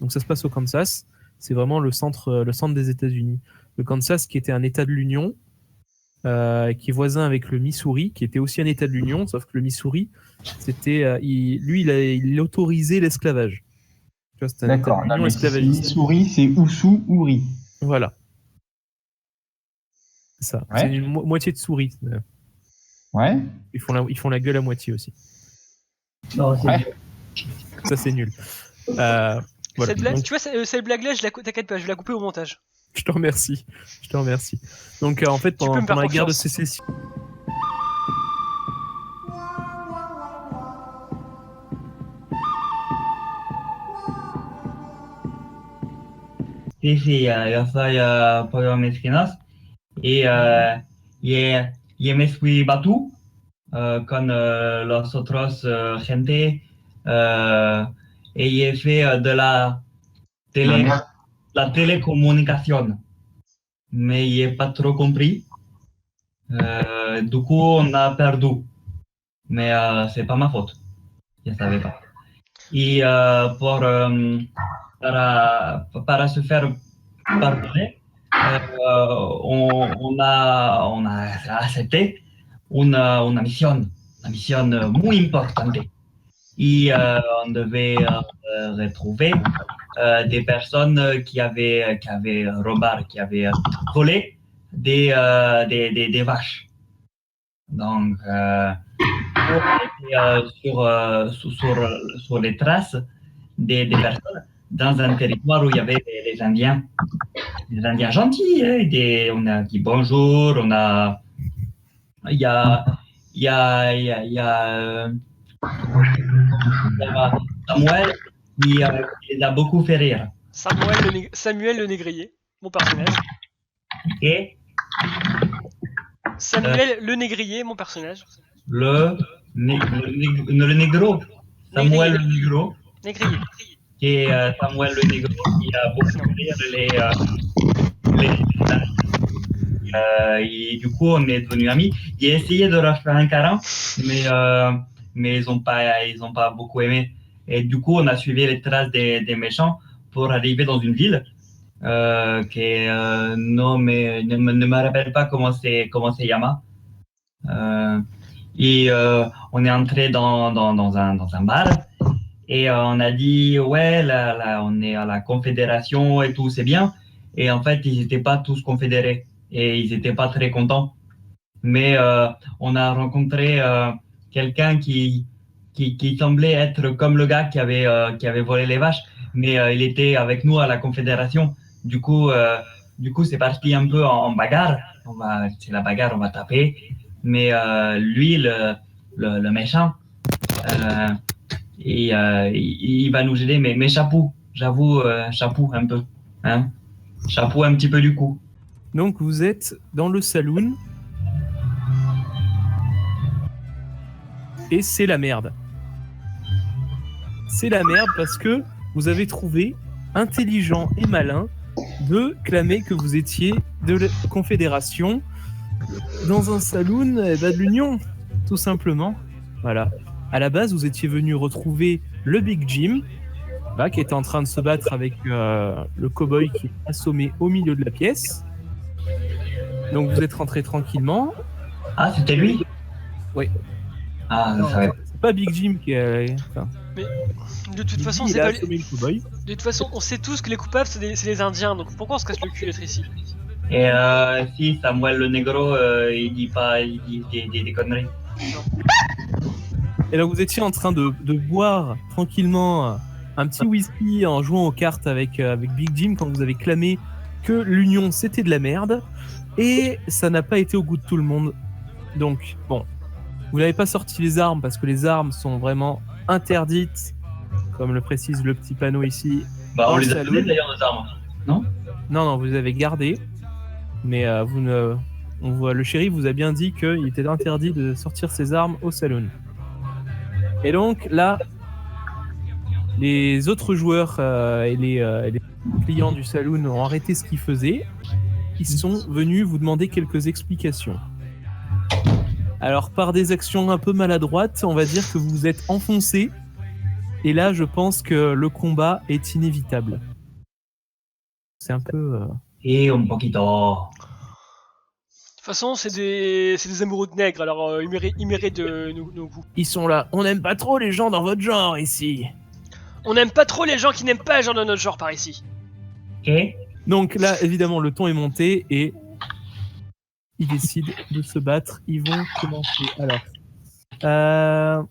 Donc ça se passe au Kansas. C'est vraiment le centre des États-Unis. Le Kansas qui était un État de l'Union, qui est voisin avec le Missouri, qui était aussi un État de l'Union, sauf que le Missouri, c'était, il autorisait l'esclavage. Tu vois, c'était un État D'accord. de Là, l'Union mais si c'est esclavagiste. Missouri, c'est Oussou, Ouri. Voilà. C'est ça. Ouais. C'est une moitié de souris. Ouais. Ils font la gueule à moitié aussi. Non, c'est Ouais. Ça, c'est nul. Voilà. Cette blague, Donc, tu vois, cette blague-là, t'inquiète pas, je vais la couper au montage. je te remercie. Donc, en fait, Tu peux me faire pendant la guerre de confiance. sécession, Sí, yo soy Pollo Mezquinos y, y me fui battu con los otros gente y he fait de la télécommunication. Mais il n'est pas trop compris. Du coup, on a perdu. Mais c'est pas ma faute. Je ne savais pas. Et para se faire pardonner, on a accepté una mission muy importante. Et on devait retrouver des personnes qui avaient volé des vaches. Donc, on était sur les traces des personnes dans un territoire où il y avait des Indiens gentils. On a dit bonjour, il y a Samuel qui les a beaucoup fait rire. Samuel le négrier, mon personnage. Et Samuel le négrier, mon personnage. Le négro. Samuel le négro. Négrier. Qui est Samuel le négro qui a beaucoup fait rire et du coup, on est devenus amis. J'ai essayé de leur faire un câlin, mais ils ont pas beaucoup aimé. Et du coup, on a suivi les traces des méchants pour arriver dans une ville non, mais ne me rappelle pas comment c'est Yama. Et on est entré dans un bar et on a dit ouais, là, on est à la Confédération et tout, c'est bien. Et en fait, ils n'étaient pas tous confédérés et ils n'étaient pas très contents. Mais on a rencontré quelqu'un qui semblait être comme le gars qui avait volé les vaches, mais il était avec nous à la Confédération. Du coup, c'est parti un peu en bagarre. C'est la bagarre, on va taper. Mais lui, le méchant, il va nous aider. Mais chapeau, j'avoue, chapeau un peu. Hein, chapeau un petit peu du coup. Donc, vous êtes dans le saloon. Et c'est la merde. C'est la merde parce que vous avez trouvé intelligent et malin de clamer que vous étiez de la Confédération dans un saloon de l'Union, tout simplement. Voilà. À la base, vous étiez venu retrouver le Big Jim, là, qui était en train de se battre avec le cow-boy qui est assommé au milieu de la pièce. Donc vous êtes rentré tranquillement. Ah, c'était lui ? Oui. Ah, non, c'est pas Big Jim qui est... Mais de toute façon, c'est pas lui. De toute façon, on sait tous que les coupables, c'est les Indiens, donc pourquoi on se casse le cul d'être ici ? Et si Samuel le négro, il dit des conneries. Non. Et donc vous étiez en train de boire tranquillement un petit whisky en jouant aux cartes avec Big Jim quand vous avez clamé que l'Union c'était de la merde, et ça n'a pas été au goût de tout le monde. Donc bon, vous n'avez pas sorti les armes parce que les armes sont vraiment interdites, comme le précise le petit panneau ici. Bah on les a donné d'ailleurs nos armes, non ? Non, vous les avez gardées, mais le shérif vous a bien dit qu'il était interdit de sortir ses armes au saloon. Et donc là, les autres joueurs et les clients du saloon ont arrêté ce qu'ils faisaient. Ils sont venus vous demander quelques explications. Alors, par des actions un peu maladroites, on va dire que vous vous êtes enfoncé Et là, je pense que le combat est inévitable. C'est un peu... Et un poquito. De toute façon, c'est des amoureux de nègres, alors ils méritent nos coups. Ils sont là. On n'aime pas trop les gens dans votre genre ici. On n'aime pas trop les gens qui n'aiment pas les gens de notre genre par ici. Et Donc là, évidemment, le ton est monté et ils décident de se battre. Ils vont commencer. Alors,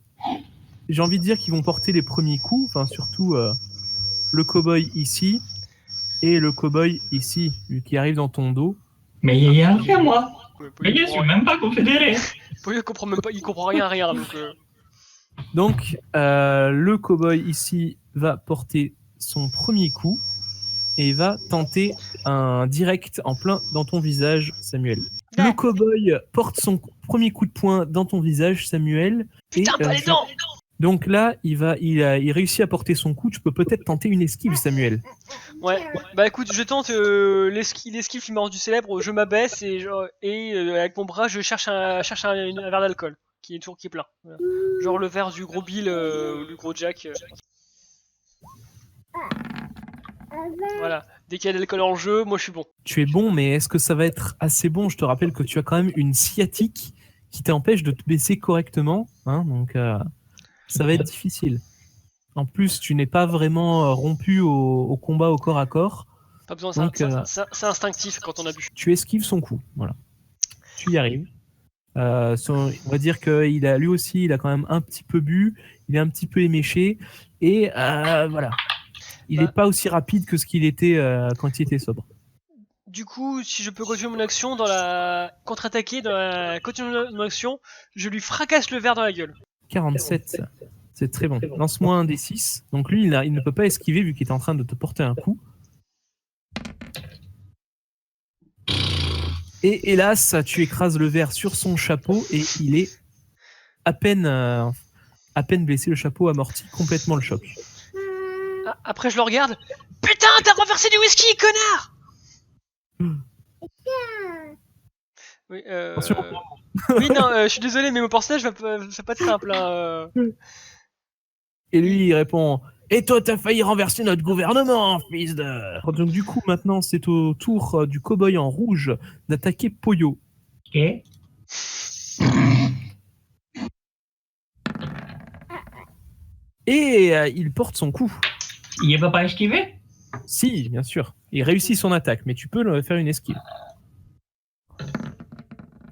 j'ai envie de dire qu'ils vont porter les premiers coups. Enfin, surtout le cow-boy ici et le cow-boy ici, vu qu'il arrive dans ton dos. mais il y a rien, moi. Mais je Il suis même pas confédéré. comprend même pas, il comprend rien à rien. Donc, le cow-boy ici va porter son premier coup et il va tenter un direct en plein dans ton visage, Samuel. Le cow-boy porte son premier coup de poing dans ton visage, Samuel. Putain, pas les dents. Donc là, il réussit à porter son coup. Tu peux peut-être tenter une esquive, Samuel. Ouais, bah écoute, je tente l'esquive qui m'a rendu célèbre, je m'abaisse et avec mon bras, je cherche un verre d'alcool qui est plein. Voilà. Genre le verre du gros Bill ou du gros Jack. Voilà, dès qu'il y a de l'alcool en jeu, moi je suis bon. Tu es bon, mais est-ce que ça va être assez bon? Je te rappelle que tu as quand même une sciatique qui t'empêche de te baisser correctement, hein, donc ça va être difficile. En plus, tu n'es pas vraiment rompu au combat au corps à corps. Pas besoin, donc, c'est instinctif quand on a bu. Tu esquives son coup, voilà. Tu y arrives. On va dire qu'il a lui aussi, il a quand même un petit peu bu, il est un petit peu éméché, et voilà. Il n'est pas aussi rapide que ce qu'il était quand il était sobre. Du coup, si je peux continuer mon action dans la contre-attaquer, dans la continuer mon action, je lui fracasse le verre dans la gueule. 47, c'est très bon. Lance-moi un D6. Donc lui, il ne peut pas esquiver vu qu'il est en train de te porter un coup. Et hélas, tu écrases le verre sur son chapeau et il est à peine blessé, le chapeau amortit complètement le choc. Après, je le regarde. Putain, t'as renversé du whisky, connard! Oui, oui, non, je suis désolé, mais mon personnage va pas être simple. Hein, Et lui, il répond: et toi, t'as failli renverser notre gouvernement, fils de... Donc du coup, maintenant, c'est au tour du cow-boy en rouge d'attaquer Poyo. Et il porte son coup. il peut pas esquiver? Si, bien sûr. Il réussit son attaque, mais tu peux faire une esquive.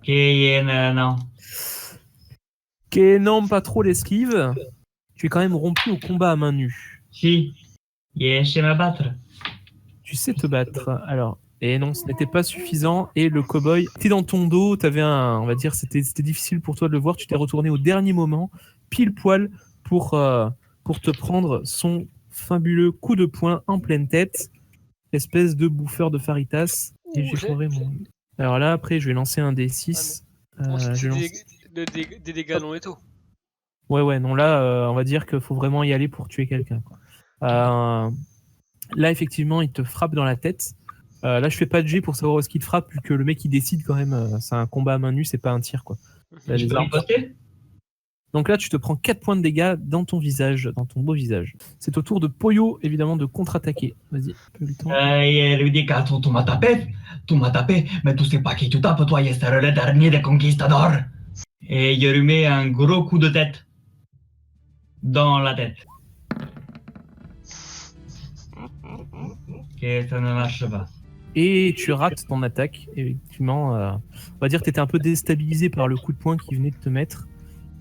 Non. Non, pas trop l'esquive. Tu es quand même rompu au combat à main nue. Si. Je sais me battre. Tu sais te battre. Alors, et non, ce n'était pas suffisant. Et le cow-boy était dans ton dos. T'avais on va dire, c'était difficile pour toi de le voir. Tu t'es retourné au dernier moment, pile poil, pour te prendre son fabuleux coup de poing en pleine tête. Espèce de bouffeur de faritas. Et j'ai foiré mon... Alors là, après, je vais lancer un D6. des dégâts non létaux. Ouais, non, là, on va dire qu'il faut vraiment y aller pour tuer quelqu'un. Là, effectivement, il te frappe dans la tête. Là, je fais pas de jet pour savoir où est-ce qu'il te frappe, vu que le mec, il décide quand même. C'est un combat à main nue, c'est pas un tir, quoi. Là, Je peux riposter? Donc là, tu te prends 4 points de dégâts dans ton visage, dans ton beau visage. C'est au tour de Poyo, évidemment, de contre-attaquer. Vas-y, peu le temps. Il lui dit que tu m'as tapé, mais tu sais pas qui tu tapes, toi, c'est le dernier des conquistadors. Et il lui met un gros coup de tête dans la tête. Et ça ne marche pas. Et tu rates ton attaque, effectivement. On va dire que tu étais un peu déstabilisé par le coup de poing qu'il venait de te mettre.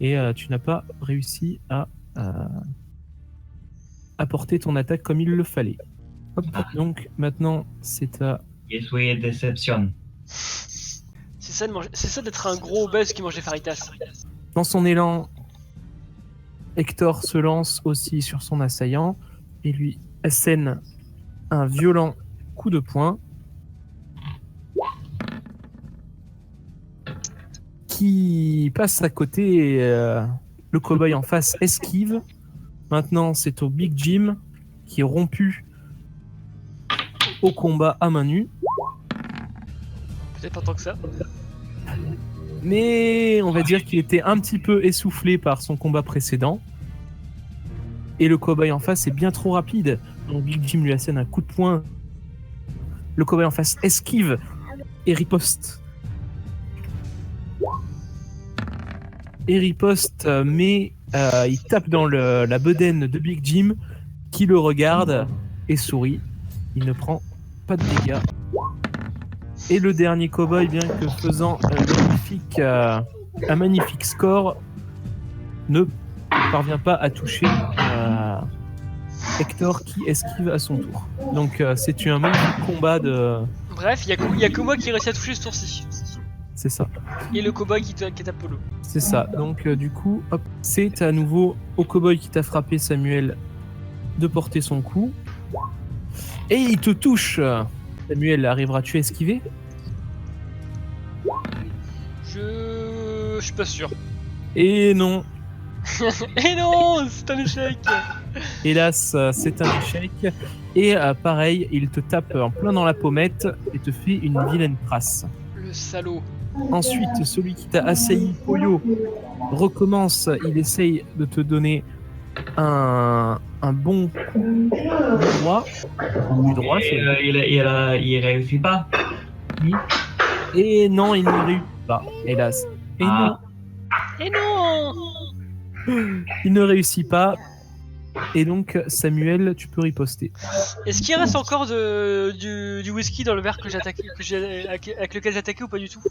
Et tu n'as pas réussi à apporter ton attaque comme il le fallait. Hop, donc maintenant, c'est à... Je suis déception. C'est ça d'être un gros obèse qui mange des faritas. Dans son élan, Hector se lance aussi sur son assaillant et lui assène un violent coup de poing qui passe à côté. Le cow-boy en face esquive. Maintenant, c'est au Big Jim qui est rompu au combat à main nue. Peut-être pas tant que ça. Mais on va dire qu'il était un petit peu essoufflé par son combat précédent. Et le cow-boy en face est bien trop rapide. Donc Big Jim lui assène un coup de poing. Le cow-boy en face esquive et riposte. Mais il tape dans la bedaine de Big Jim qui le regarde et sourit. Il ne prend pas de dégâts. Et le dernier cow-boy, bien que faisant un magnifique score, ne parvient pas à toucher Hector qui esquive à son tour. Donc c'est un magnifique combat de... Bref, il y a que moi qui réussit à toucher ce tour-ci. C'est ça. Et le cowboy qui tape Polo. C'est ça. Donc du coup, hop, c'est à nouveau au cowboy qui t'a frappé, Samuel, de porter son coup. Et il te touche. Samuel, arriveras-tu à esquiver? Je suis pas sûr. Et non. Et non, c'est un échec. Hélas, c'est un échec. Et pareil, il te tape en plein dans la pommette et te fait une vilaine trace. Le salaud. Ensuite, celui qui t'a assailli, Poyo, recommence. Il essaye de te donner un bon coup du droit. Il réussit pas. Et non, il ne réussit pas, hélas. Et non, Et non. il ne réussit pas. Et donc, Samuel, tu peux riposter. Est-ce qu'il reste encore du whisky dans le verre avec lequel j'ai attaqué ou pas du tout?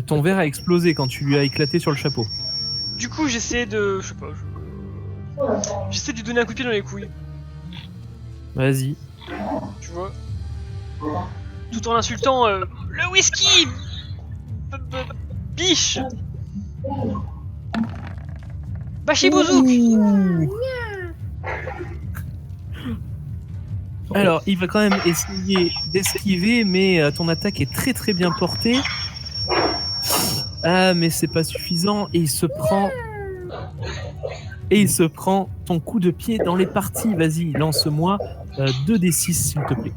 Ton verre a explosé quand tu lui as éclaté sur le chapeau. Du coup, j'essaie de... Je sais pas, j'essaie de lui donner un coup de pied dans les couilles, Vas-y. tu vois. Tout en insultant le whisky. Biche. Bachibouzouk. Alors, il va quand même essayer d'esquiver, mais ton attaque est très très bien portée. Ah, mais c'est pas suffisant, et il se prend ton coup de pied dans les parties. Vas-y, lance-moi 2d6 s'il te plaît.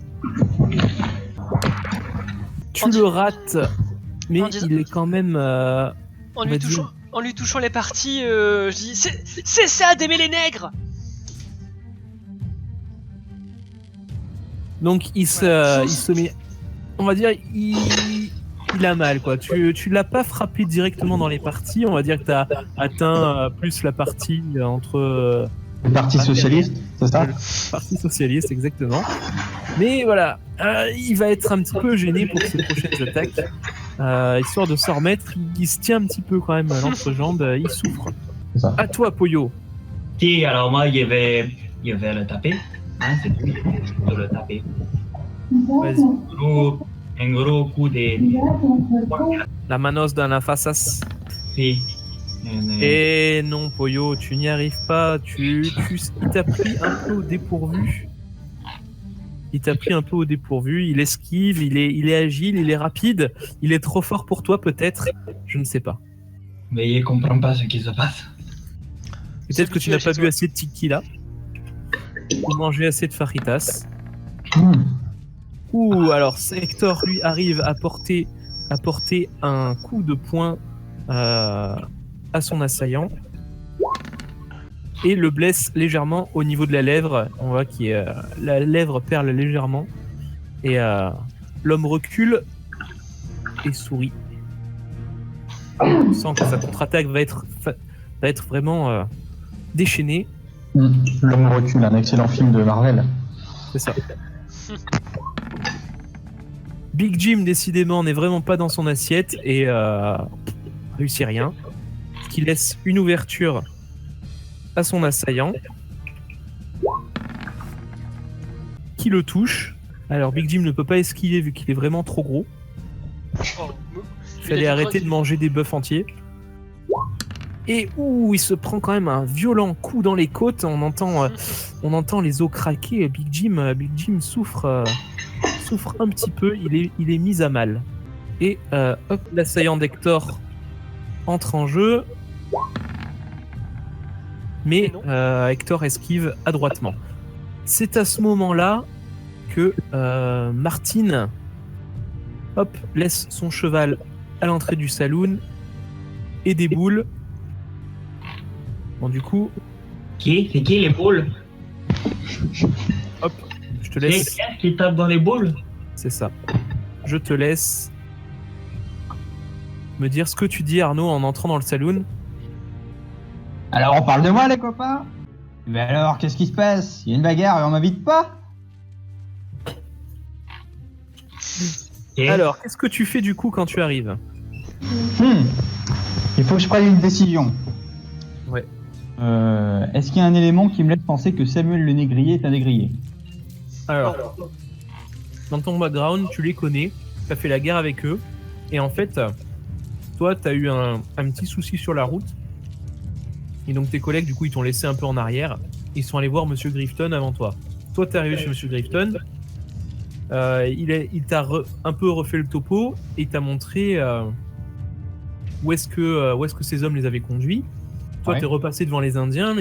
Tu le rates, mais il est quand même... En lui touchant les parties, je dis c'est ça d'aimer les nègres. Donc il se met, on va dire, il a mal quoi. Tu l'as pas frappé directement dans les parties. On va dire que tu as atteint plus la partie entre Le Parti Socialiste, c'est ça? le Parti Socialiste, exactement. Mais voilà, il va être un petit peu gêné pour ses prochaines attaques. Histoire de s'en remettre, il se tient un petit peu quand même à l'entrejambe, il souffre. C'est ça. À toi, Poyo. Si, alors moi, je vais le taper. Hein, c'est tout. Je vais le taper. Vas-y. Un gros coup de... La manos dans la faças. Si. Et non, Poyo, tu n'y arrives pas. Il t'a pris un peu au dépourvu. Il esquive, il est agile, il est rapide. Il est trop fort pour toi, peut-être. Je ne sais pas. Mais il ne comprend pas ce qui se passe. Peut-être que tu n'as pas bu assez de tequila. Ou mangé assez de fajitas. Ou alors, Hector, lui, arrive à porter un coup de poing à son assaillant. Et le blesse légèrement au niveau de la lèvre. On voit que la lèvre perle légèrement. Et l'homme recule et sourit. On sent que sa contre-attaque va être vraiment déchaînée. L'homme recule, un excellent film de Marvel. C'est ça. Big Jim, décidément, n'est vraiment pas dans son assiette et réussit rien. Ce qui laisse une ouverture à son assaillant qui le touche. Alors Big Jim ne peut pas esquiver vu qu'il est vraiment trop gros. Il fallait arrêter de manger des bœufs entiers. Et il se prend quand même un violent coup dans les côtes. On entend les os craquer. Big Jim souffre un petit peu. Il est mis à mal. Et l'assaillant d'Hector entre en jeu. Mais Hector esquive adroitement. C'est à ce moment-là que Martine laisse son cheval à l'entrée du saloon et déboule. Bon, du coup, C'est qui les boules? Je te C'est laisse. quelqu'un qui tape dans les boules? C'est ça. Je te laisse me dire ce que tu dis, Arnaud, en entrant dans le saloon. Alors, on parle de moi, les copains? Mais alors, qu'est-ce qui se passe? Il y a une bagarre et on m'invite pas? Et Alors, qu'est-ce que tu fais du coup quand tu arrives? Il faut que je prenne une décision. Ouais. Est-ce qu'il y a un élément qui me laisse penser que Samuel le négrier est un négrier? Alors, dans ton background, tu les connais, tu as fait la guerre avec eux, et en fait, toi, tu as eu un petit souci sur la route, et donc tes collègues, du coup, ils t'ont laissé un peu en arrière, ils sont allés voir Monsieur Grifton avant toi. Toi, t'es arrivé chez Monsieur Grifton, il t'a un peu refait le topo, et il t'a montré où est-ce que ces hommes les avaient conduits. Toi, Ouais. t'es repassé devant les Indiens,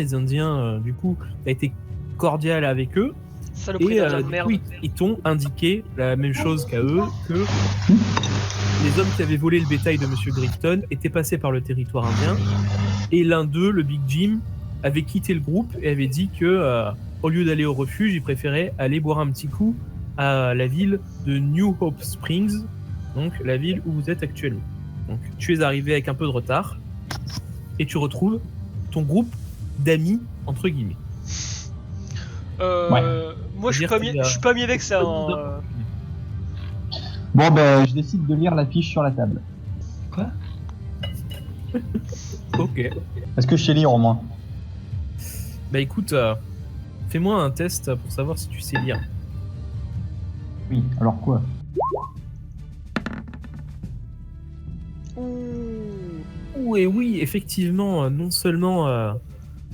du coup, t'as été cordial avec eux, Saloperie et d'Indien de du merde. coup, ils t'ont indiqué la même chose qu'à eux, que les hommes qui avaient volé le bétail de Monsieur Grifton étaient passés par le territoire indien, et l'un d'eux, le Big Jim, avait quitté le groupe et avait dit que, au lieu d'aller au refuge, il préférait aller boire un petit coup à la ville de New Hope Springs, donc la ville où vous êtes actuellement. Donc, tu es arrivé avec un peu de retard, et tu retrouves ton groupe d'amis, entre guillemets. Moi, je suis pas mis, je suis pas mis avec ça. Hein. Bon, ben, je décide de lire la fiche sur la table. quoi? Ok. Est-ce que je sais lire au moins? Bah écoute, fais-moi un test pour savoir si tu sais lire. Oui, alors quoi? Ouh, et oui, effectivement, non seulement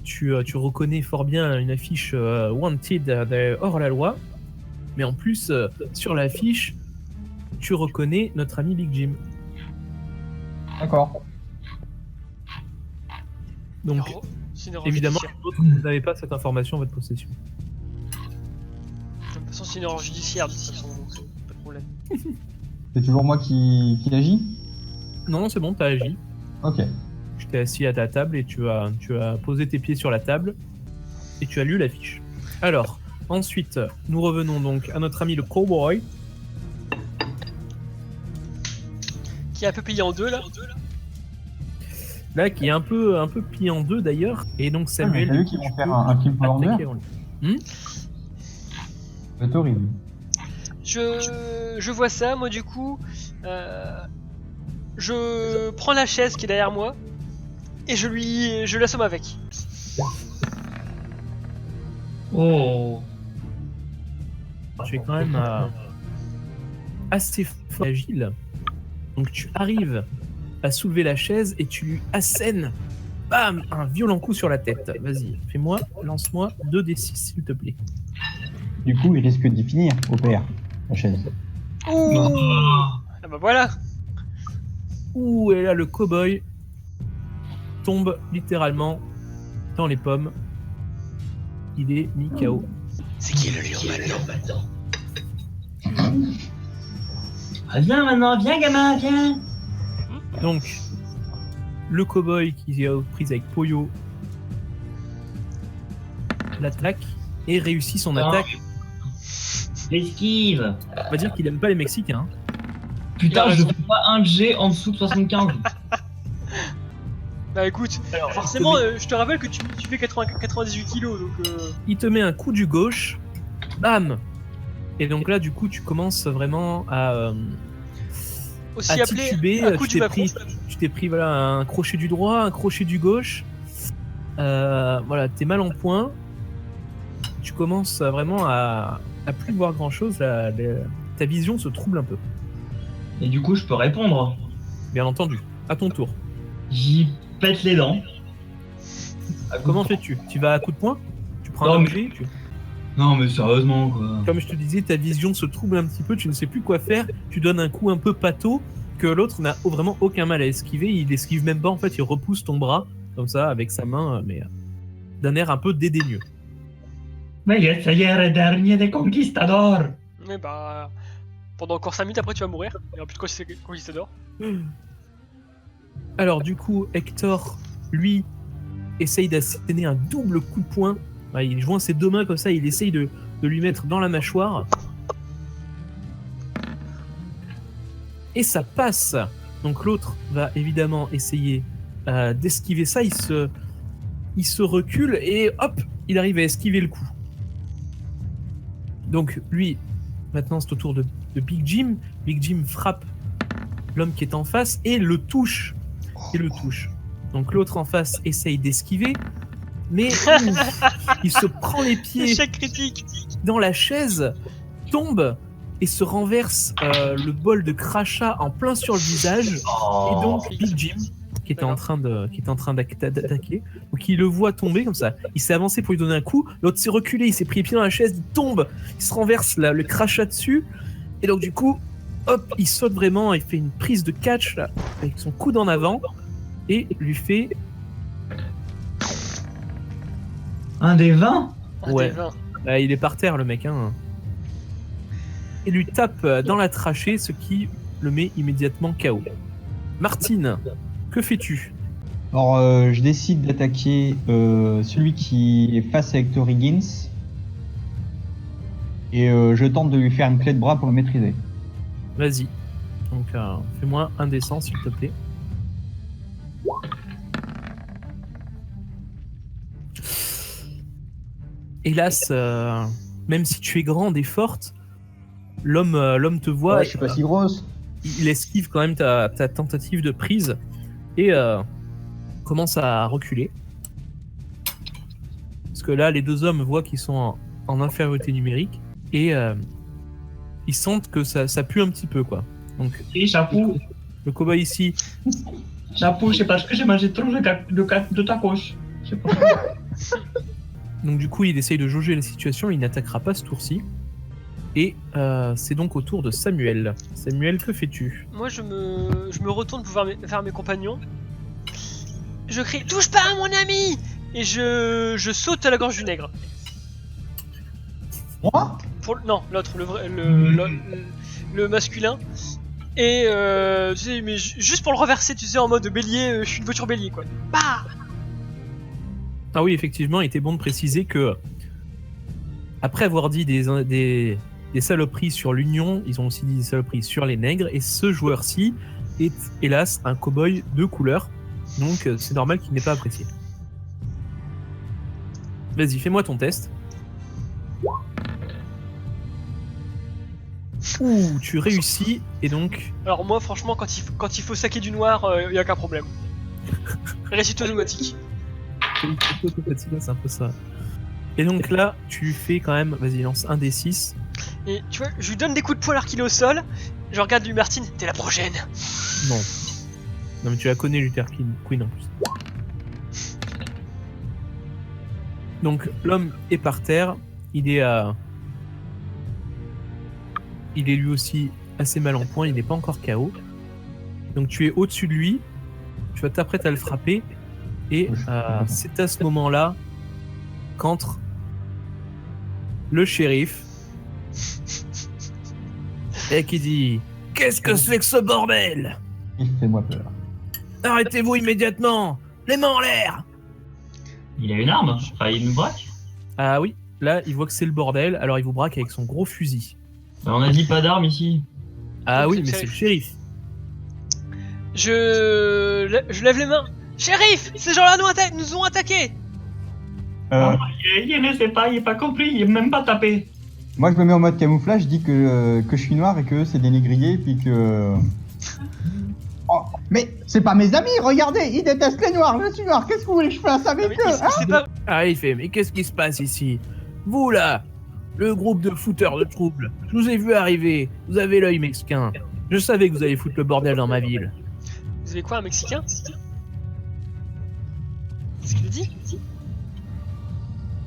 tu reconnais fort bien une affiche Wanted de hors-la-loi, mais en plus, sur l'affiche, tu reconnais notre ami Big Jim. D'accord. Donc, C'est une erreur évidemment, judiciaire. les autres, vous n'avez pas cette information en votre possession. De toute façon, c'est une erreur judiciaire, de toute façon, donc pas de problème. C'est toujours moi qui agis? Non, c'est bon, t'as agi. Ok. Je t'ai assis à ta table et tu as posé tes pieds sur la table et tu as lu l'affiche. Alors, ensuite, nous revenons donc à notre ami le cowboy. Qui est un peu plié en deux, là. Là, qui est un peu plié en deux d'ailleurs. Et donc Samuel, t'as vu du qu'ils coup, vont tu faire peux un film pour attaquer leur en lui. C'est horrible. Je vois ça, moi, du coup. Je prends la chaise qui est derrière moi. Et je l'assomme avec. Oh. Tu es quand même assez fort, agile. Donc tu arrives à soulever la chaise et tu lui assènes, bam, un violent coup sur la tête. Vas-y, lance-moi 2d6 s'il te plaît. Du coup, il risque d'y finir, au père, la chaise. Ouh Ah bah voilà. Ouh, et là le cow-boy tombe littéralement dans les pommes. Il est mis KO. C'est qui le lion maintenant? Ah, viens maintenant, viens gamin, viens. Donc, le cow-boy qui est aux prises avec Poyo l'attaque et réussit son Ah. attaque. L'esquive. On va dire qu'il aime pas les Mexicains. Putain, je fais pas un G en dessous de 75. Bah écoute, Alors, forcément, je te rappelle que tu fais 98 kilos, donc... il te met un coup du gauche, bam. Et donc là, du coup, tu commences vraiment à Aussi à appelé tituber. un coup du Macron. Tu t'es pris voilà, un crochet du droit, un crochet du gauche. Voilà, t'es mal en point. Tu commences vraiment à plus voir grand chose. Ta vision se trouble un peu, Et du coup, je peux répondre. bien entendu. À ton tour. J'y pète les dents. Comment fais-tu? Tu vas à coup de poing? Tu prends Non, un mais- objet Non, mais sérieusement, quoi. Comme je te disais, ta vision se trouble un petit peu, tu ne sais plus quoi faire, tu donnes un coup un peu pâteau que l'autre n'a vraiment aucun mal à esquiver, il esquive même pas, en fait, il repousse ton bras, comme ça, avec sa main, mais d'un air un peu dédaigneux. Mais ça y est, le dernier des conquistadors. Mais bah... Pendant encore 5 minutes, après tu vas mourir. Il n'y aura plus de conquistador. Alors du coup, Hector, lui, essaye d'asséner un double coup de poing. Ouais, il joint ses deux mains comme ça, il essaye de lui mettre dans la mâchoire. Et ça passe. Donc l'autre va évidemment essayer d'esquiver ça. Il se recule et hop, il arrive à esquiver le coup. Donc lui, maintenant c'est au tour de Big Jim. Big Jim frappe l'homme qui est en face et le touche. Donc l'autre en face essaye d'esquiver, mais il se prend les pieds Échec critique. dans la chaise, tombe et se renverse le bol de crachat en plein sur le visage. Et donc Big Jim, qui était en train d'attaquer, donc il le voit tomber comme ça. Il s'est avancé pour lui donner un coup, l'autre s'est reculé, il s'est pris les pieds dans la chaise, il tombe, il se renverse le crachat dessus, et donc du coup, hop, il saute vraiment, il fait une prise de catch là, avec son coude en avant, et lui fait... Un des 20 Ouais. Il est par terre le mec, hein. Et lui tape dans la trachée, ce qui le met immédiatement KO. Martine, que fais-tu? Alors, je décide d'attaquer celui qui est face à Hector Higgins. Et je tente de lui faire une clé de bras pour le maîtriser. Vas-y. Donc, fais-moi un dessin, s'il te plaît. Hélas, même si tu es grande et forte, l'homme te voit. Ouais, je suis pas si grosse. Il esquive quand même ta tentative de prise et commence à reculer. Parce que là, les deux hommes voient qu'ils sont en infériorité numérique et ils sentent que ça pue un petit peu, quoi. Donc, Et chapeau, le cow-boy ici, c'est parce que j'ai mangé trop de tacos. Je sais pas. donc du coup, il essaye de jauger la situation, il n'attaquera pas ce tour-ci. Et c'est donc au tour de Samuel. Samuel, que fais-tu? Moi, je me retourne pour vers mes compagnons. Je crie « Touche pas à mon ami !» Et je saute à la gorge du nègre. Moi? Non, l'autre, le masculin. Et tu sais, mais juste pour le reverser, tu sais, en mode bélier, je suis une voiture bélier, quoi. Bah! Ah oui, effectivement, il était bon de préciser que après avoir dit des saloperies sur l'Union, ils ont aussi dit des saloperies sur les nègres, et ce joueur-ci est hélas un cow-boy de couleur, donc c'est normal qu'il n'ait pas apprécié. Vas-y, fais-moi ton test. Ouh, tu réussis, et donc... Alors moi, franchement, quand il faut saquer du noir, y a qu'un problème. Réussite automatique. C'est un peu ça. Et donc là, tu fais quand même... Vas-y, lance un des 6. Et tu vois, je lui donne des coups de poing alors qu'il est au sol. Je regarde lui, Martine, t'es la prochaine. Non. Non, mais tu la connais, Luther Queen en plus. Donc l'homme est par terre. Il est lui aussi assez mal en point. Il n'est pas encore KO. Donc tu es au-dessus de lui. Tu vas t'apprêter à le frapper. Et c'est à ce moment-là qu'entre le shérif et qui dit « Qu'est-ce que c'est que ce bordel ? Il fait moi peur. Arrêtez-vous immédiatement ! Les mains en l'air !» Il a une arme, enfin il nous braque. Ah oui, là il voit que c'est le bordel, alors il vous braque avec son gros fusil. Bah, on a dit pas d'arme ici. Ah Donc, oui, c'est mais le c'est le shérif. Je lève les mains. Shérif, ces gens-là nous ont attaqués. Il ne sait pas, il n'est pas compris, il n'est même pas tapé. Moi, je me mets en mode camouflage, je dis que je suis noir et que c'est des négriers, puis que... Oh, mais c'est pas mes amis, regardez, ils détestent les noirs, je suis noir, qu'est-ce que vous voulez que je fasse avec eux, hein? C'est pas... Ah il fait, mais qu'est-ce qui se passe ici? Vous là, le groupe de fouteurs de troubles, je vous ai vu arriver, vous avez l'œil mexicain. Je savais que vous alliez foutre le bordel dans ma ville. Vous avez quoi, un Mexicain? Qu'est-ce qu'il dit?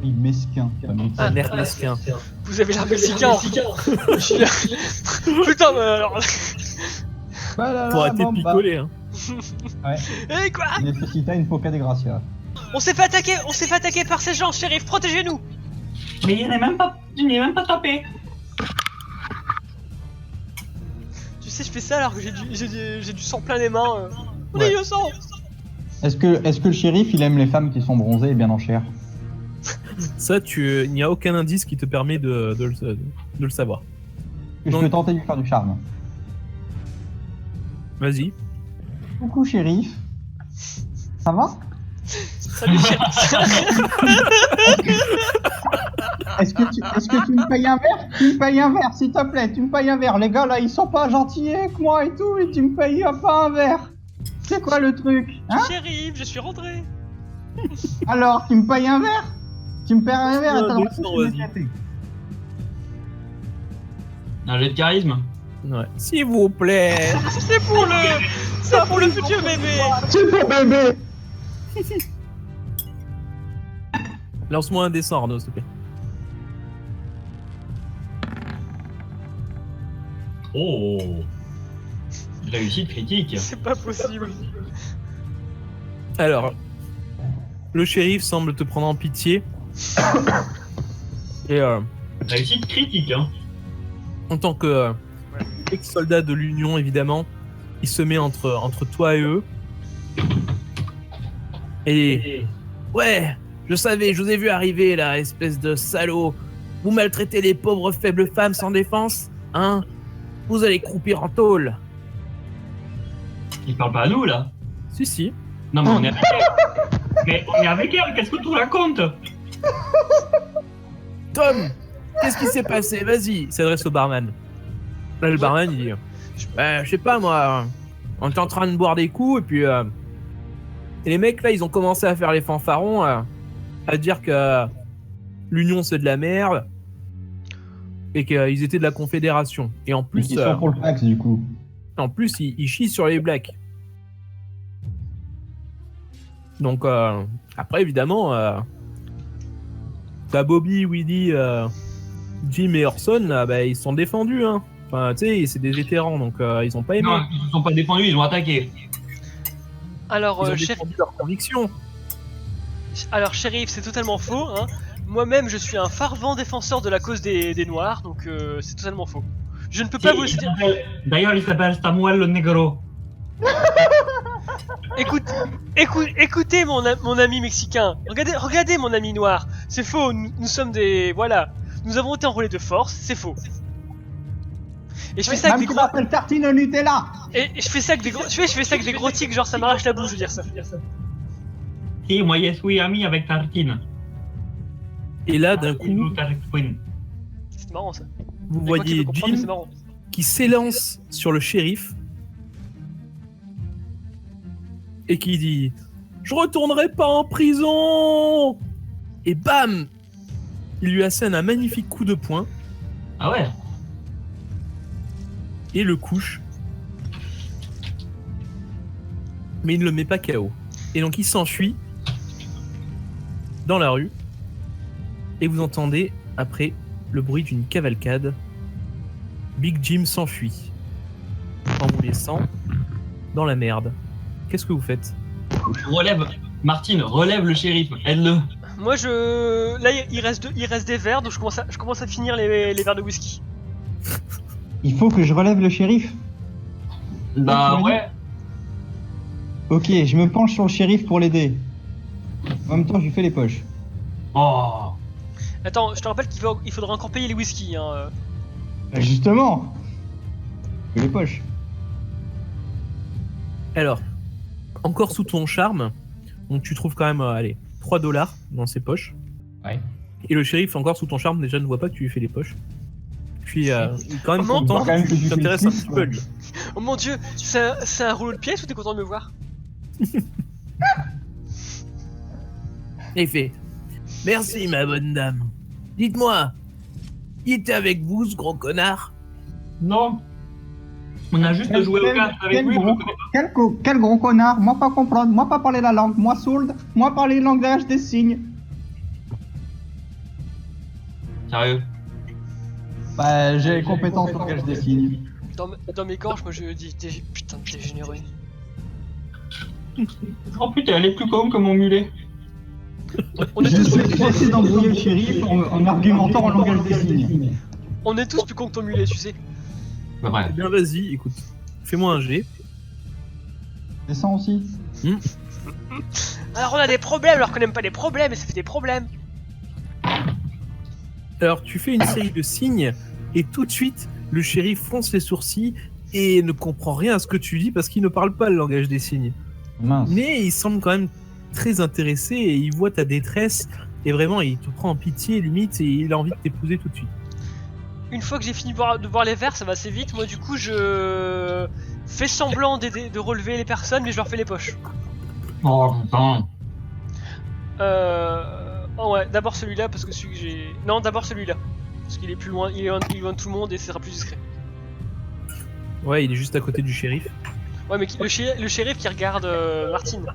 Oui, mesquin, pas mesquin. Un air mesquin. Vous avez l'air Mexicain. Je suis là. Putain, mais alors... Voilà, Pour arrêter de bomba. picoler, hein. Ouais, Eh quoi? necessita une poca de gracia. On s'est fait attaquer par ces gens, shérif, protégez-nous! Mais il n'est même pas tapé. Tu sais, je fais ça alors que j'ai du sang plein les mains. On est innocent! Est-ce que le shérif, il aime les femmes qui sont bronzées et bien en chair? Ça, il n'y a aucun indice qui te permet de le savoir. Je Donc- peux tenter de lui faire du charme. Vas-y. Coucou, shérif. Ça va? Salut, chérie. Est-ce que tu me payes un verre? Tu me payes un verre, s'il te plaît, tu me payes un verre. Les gars, là, ils sont pas gentils avec moi et tout, et tu me payes pas un verre. C'est quoi le truc? Hein? Shérif, je suis rentré. Alors, tu me payes un verre? Tu me payes un verre et t'as le droit de Descends, me vas-y. café. Un jet de charisme. Ouais. S'il vous plaît. C'est pour le futur bébé. C'est pour bébé. Lance-moi un dessin, Arnaud, s'il te plaît. Oh. Réussite critique. C'est pas possible. Alors, le shérif semble te prendre en pitié. Et Réussite critique, hein. en tant que ex-soldat de l'Union, évidemment, il se met entre toi et eux. Et ouais, je savais, je vous ai vu arriver là, espèce de salaud. Vous maltraitez les pauvres faibles femmes sans défense, hein? Vous allez croupir en tôle. Il parle pas à nous, là. Si. Non, mais on est avec elle. Mais on est avec elle, qu'est-ce que tu racontes? Tom, qu'est-ce qui s'est passé? Vas-y, il s'adresse au barman. Là, le barman, il dit je sais pas moi, on était en train de boire des coups et puis et les mecs là, ils ont commencé à faire les fanfarons, à dire que l'Union c'est de la merde et qu'ils étaient de la Confédération. Et en Mais plus, qui sont pour le fax, du coup. ils chient sur les blacks. Donc après évidemment, t'as Bobby, Willy, Jim et Orson, là, bah, ils se sont défendus, hein. Enfin, tu sais, c'est des vétérans, donc ils ont pas aimé. Non, ils se sont pas défendus, ils ont attaqué. Alors, Ils ont chef, défendu leurs convictions. alors shérif, c'est totalement faux. Hein. Moi-même, je suis un fervent défenseur de la cause des Noirs, donc c'est totalement faux. Je ne peux pas vous dire. D'ailleurs, il s'appelle Samuel le Negro. Écoutez mon ami mexicain. Regardez mon ami noir. C'est faux. Nous sommes des voilà. Nous avons été enrôlés de force. C'est faux. Et je fais ça avec des Même gros. tu m'appelles tartine au Nutella. Et je fais ça avec des gros. Je fais ça avec des gros tics, genre ça m'arrache la bouche de dire ça. Si, moi, je suis ami avec Tartine. Et là, d'un coup, C'est marrant ça. vous Et quand tu voyez peux comprendre, mais c'est Jim marrant. qui s'élance sur le shérif et qui dit « Je retournerai pas en prison !» Et bam, il lui assène un magnifique coup de poing Ah ouais? et le couche. Mais il ne le met pas KO. Et donc il s'enfuit dans la rue. Et vous entendez, après, le bruit d'une cavalcade. Big Jim s'enfuit. En vous laissant dans la merde. Qu'est-ce que vous faites? Relève, Martine, relève le shérif, aide-le. Moi je. Là il reste des verres, donc je commence à finir les verres de whisky. Il faut que je relève le shérif. Bah tu m'as ouais. Ok, je me penche sur le shérif pour l'aider. En même temps, je lui fais les poches. Oh. Attends, je te rappelle qu'il faudra encore payer les whisky. Hein. Justement. Je fais les poches. Alors, encore sous ton charme, donc tu trouves quand même, allez, 3 $ dans ses poches. Ouais. Et le shérif, encore sous ton charme, déjà ne voit pas que tu lui fais les poches. Puis, il est quand même Comment content Quand même que que tu tu t'intéresses fais un le petit peu à lui. Oh mon dieu, c'est un rouleau de pièces ou t'es content de me voir? Et il fait « Merci, ma bonne dame. Dites-moi, il était avec vous, ce gros connard ?» Non. On a juste joué aux cartes avec lui. Quel gros connard. Moi pas comprendre. Moi pas parler la langue. Moi sourde. Moi parler le langage des signes. Sérieux. Bah, j'ai les compétences en langage des signes. Dans mes gorges, moi je dis putain t'es généreux. Oh putain, elle est plus con que mon mulet. On est Je tous, suis pressé d'embrouiller le shérif en argumentant en langage des signes. on est tous plus cons que ton mulet, tu sais. Bah ouais. Eh bien, vas-y, écoute. Fais-moi un G. Descends aussi. Alors on a des problèmes alors qu'on n'aime pas les problèmes et ça fait des problèmes. Alors tu fais une série de signes et tout de suite le shérif fronce les sourcils et ne comprend rien à ce que tu dis parce qu'il ne parle pas le langage des signes. Mince. Mais il semble quand même très intéressé et il voit ta détresse et vraiment il te prend en pitié limite et il a envie de t'épouser tout de suite. Une fois que j'ai fini de voir les vers, ça va assez vite. Moi du coup je fais semblant de relever les personnes mais je leur fais les poches. Oh putain. Oh ouais, d'abord celui-là parce que celui que j'ai... Non, d'abord celui-là. Parce qu'il est plus loin, il est loin de tout le monde et ce sera plus discret. Ouais, il est juste à côté du shérif. Ouais, mais le shérif qui regarde Martine.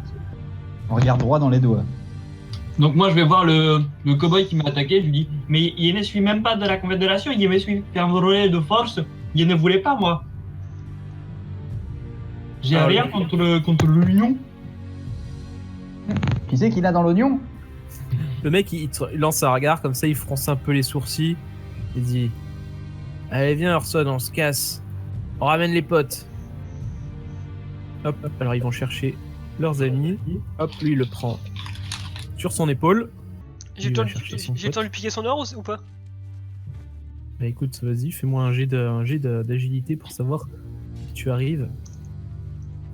On regarde droit dans les doigts. Donc moi je vais voir le cowboy qui m'a attaqué, je lui dis mais il ne suit même pas de la confédération, il me suit enrôlé de force, il ne voulait pas moi. J'ai rien contre l'Union. Qui c'est qu'il a dans l'oignon? Le mec il lance un regard comme ça, il fronce un peu les sourcils et dit allez viens Orson, on se casse, on ramène les potes. Hop, alors ils vont chercher leurs amis, hop, lui il le prend sur son épaule. J'ai le temps de lui piquer son or ou pas? Bah écoute, vas-y, fais-moi un jet d'agilité pour savoir si tu arrives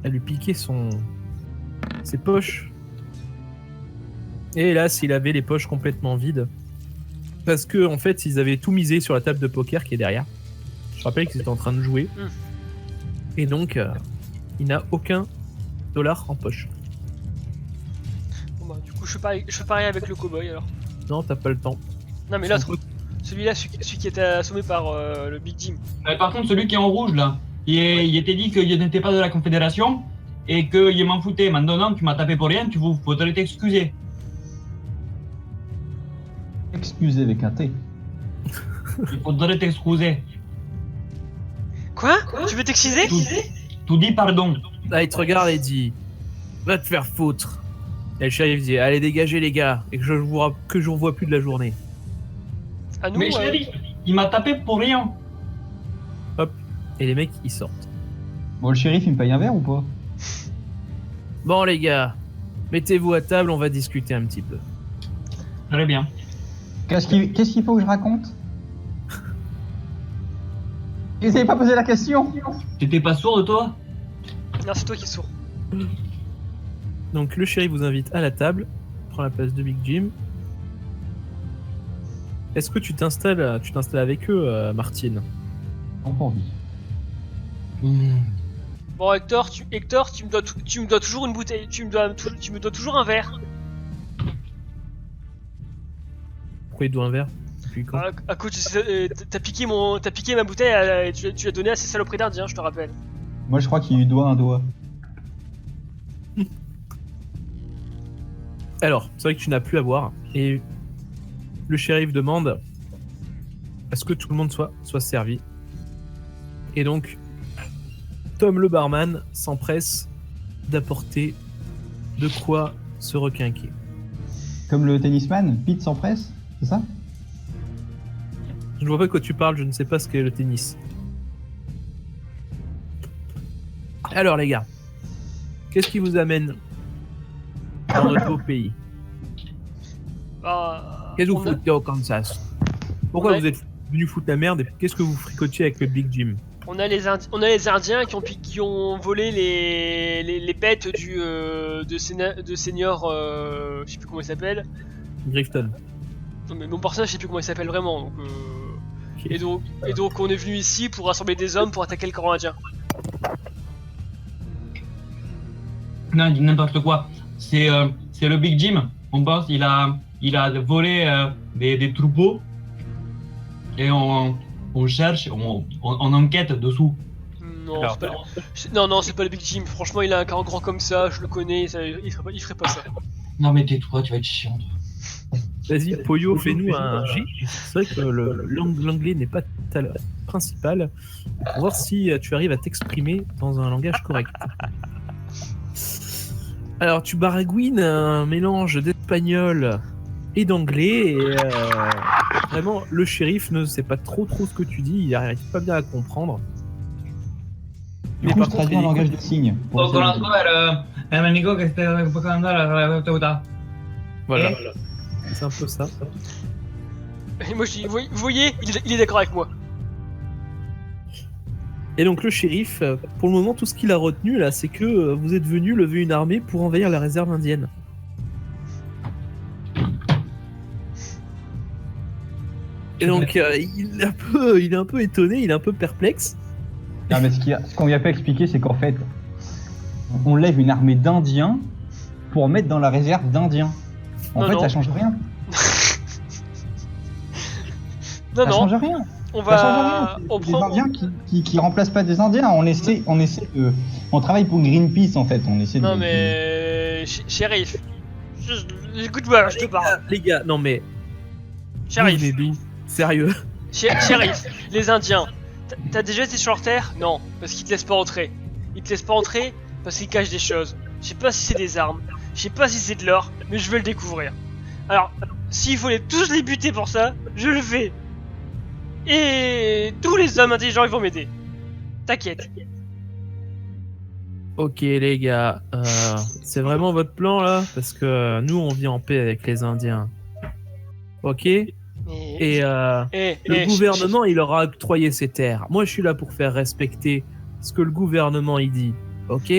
à lui piquer ses poches. Et là, s'il avait les poches complètement vides, parce que en fait, ils avaient tout misé sur la table de poker qui est derrière. Je rappelle qu'ils étaient en train de jouer. Et donc, il n'a aucun dollar en poche. Bon bah, du coup, je fais pareil avec le cowboy alors. Non, t'as pas le temps. Non, mais l'autre, celui qui était assommé par le Big Jim. Mais par contre, celui qui est en rouge là, il était dit qu'il n'était pas de la confédération et qu'il m'en foutait. Maintenant, tu m'as tapé pour rien, faudrait t'excuser. Excusez avec un T. Il faudrait t'excuser. Quoi? Tu veux t'excuser? Tout dit pardon. Là, il te regarde et dit va te faire foutre. Et le shérif dit allez, dégagez les gars, et que je vous revois plus de la journée. À nous, Mais chérie, il m'a tapé pour rien. Hop, et les mecs ils sortent. Bon, le shérif il me paye un verre ou pas? Bon les gars, mettez-vous à table, on va discuter un petit peu. Très bien. Qu'est-ce qu'il faut que je raconte? Vous n'avez pas posé la question? T'étais pas sourd de toi? Non, c'est toi qui es sourd. Donc le shérif vous invite à la table, prend la place de Big Jim. Est-ce que tu t'installes avec eux, Martine? Non, pas envie. Bon, Hector, tu me dois toujours une bouteille. Tu me dois toujours un verre. Pourquoi il doit un verre? Depuis quand? À cause, t'as piqué ma bouteille et tu l'as donnée à ces saloperies d'indiens, je te rappelle. Moi je crois qu'il lui doit un doigt. Alors, c'est vrai que tu n'as plus à boire, et le shérif demande à ce que tout le monde soit servi. Et donc, Tom le barman s'empresse d'apporter de quoi se requinquer. Comme le tennisman, Pete s'empresse, c'est ça? Je ne vois pas de quoi tu parles, je ne sais pas ce qu'est le tennis. Alors les gars, qu'est-ce qui vous amène dans notre beau pays? Qu'est-ce que vous foutez au Kansas? Pourquoi vous êtes venus foutre la merde et qu'est-ce que vous fricotiez avec le Big Jim? On a les Indiens qui ont volé les bêtes de Seigneur, je sais plus comment il s'appelle. Grifton. Non mais mon personnage je sais plus comment il s'appelle vraiment. Donc, Okay. et donc on est venu ici pour rassembler des hommes pour attaquer le camp indien. Non, il dit n'importe quoi. C'est le Big Jim. On pense il a volé des troupeaux et on cherche, on enquête dessous. Non, c'est pas le Big Jim. Franchement, il a un corps grand comme ça, je le connais, il ferait pas ça. Non mais tais-toi, tu vas être chiant. Vas-y, Poyo, fais-nous un G. C'est vrai que l'anglais n'est pas ta langue principale. Pour voir si tu arrives à t'exprimer dans un langage correct. Alors, tu baragouines un mélange d'espagnol et d'anglais. Et vraiment, le shérif ne sait pas trop ce que tu dis. Il n'arrive pas bien à comprendre. Du coup, je traduis en langage de signes. Lo conozco, El amigo que está enfocando la teuta. Voilà. Et- C'est un peu ça. Et moi je dis, vous voyez, il est d'accord avec moi. Et donc le shérif, pour le moment, tout ce qu'il a retenu là, c'est que vous êtes venu lever une armée pour envahir la réserve indienne. Et donc il est un peu étonné, il est un peu perplexe. Non, mais ce qu'on lui a pas expliqué, c'est qu'en fait, on lève une armée d'Indiens pour mettre dans la réserve d'Indiens. En Non, fait, non. ça change rien. Non, Ça non, change rien. on Ça change va. rien. On C'est des prend. Indiens qui remplacent pas des Indiens. On essaie de. On travaille pour Greenpeace en fait. On essaie Non, de. mais. Shérif. Écoute-moi, je te parle. Les gars, non mais. Shérif. Mais d'où Sérieux. Shérif, les Indiens. T'as déjà été sur leur terre? Non, parce qu'ils te laissent pas entrer. Ils te laissent pas entrer parce qu'ils cachent des choses. Je sais pas si c'est des armes, je sais pas si c'est de l'or, mais je veux le découvrir. Alors, s'il faut tous les buter pour ça, je le fais. Et tous les hommes intelligents ils vont m'aider. T'inquiète. Ok les gars, c'est vraiment votre plan là? Parce que nous on vit en paix avec les Indiens. Ok? Et le gouvernement il leur a octroyé ces terres. Moi je suis là pour faire respecter ce que le gouvernement il dit. Ok?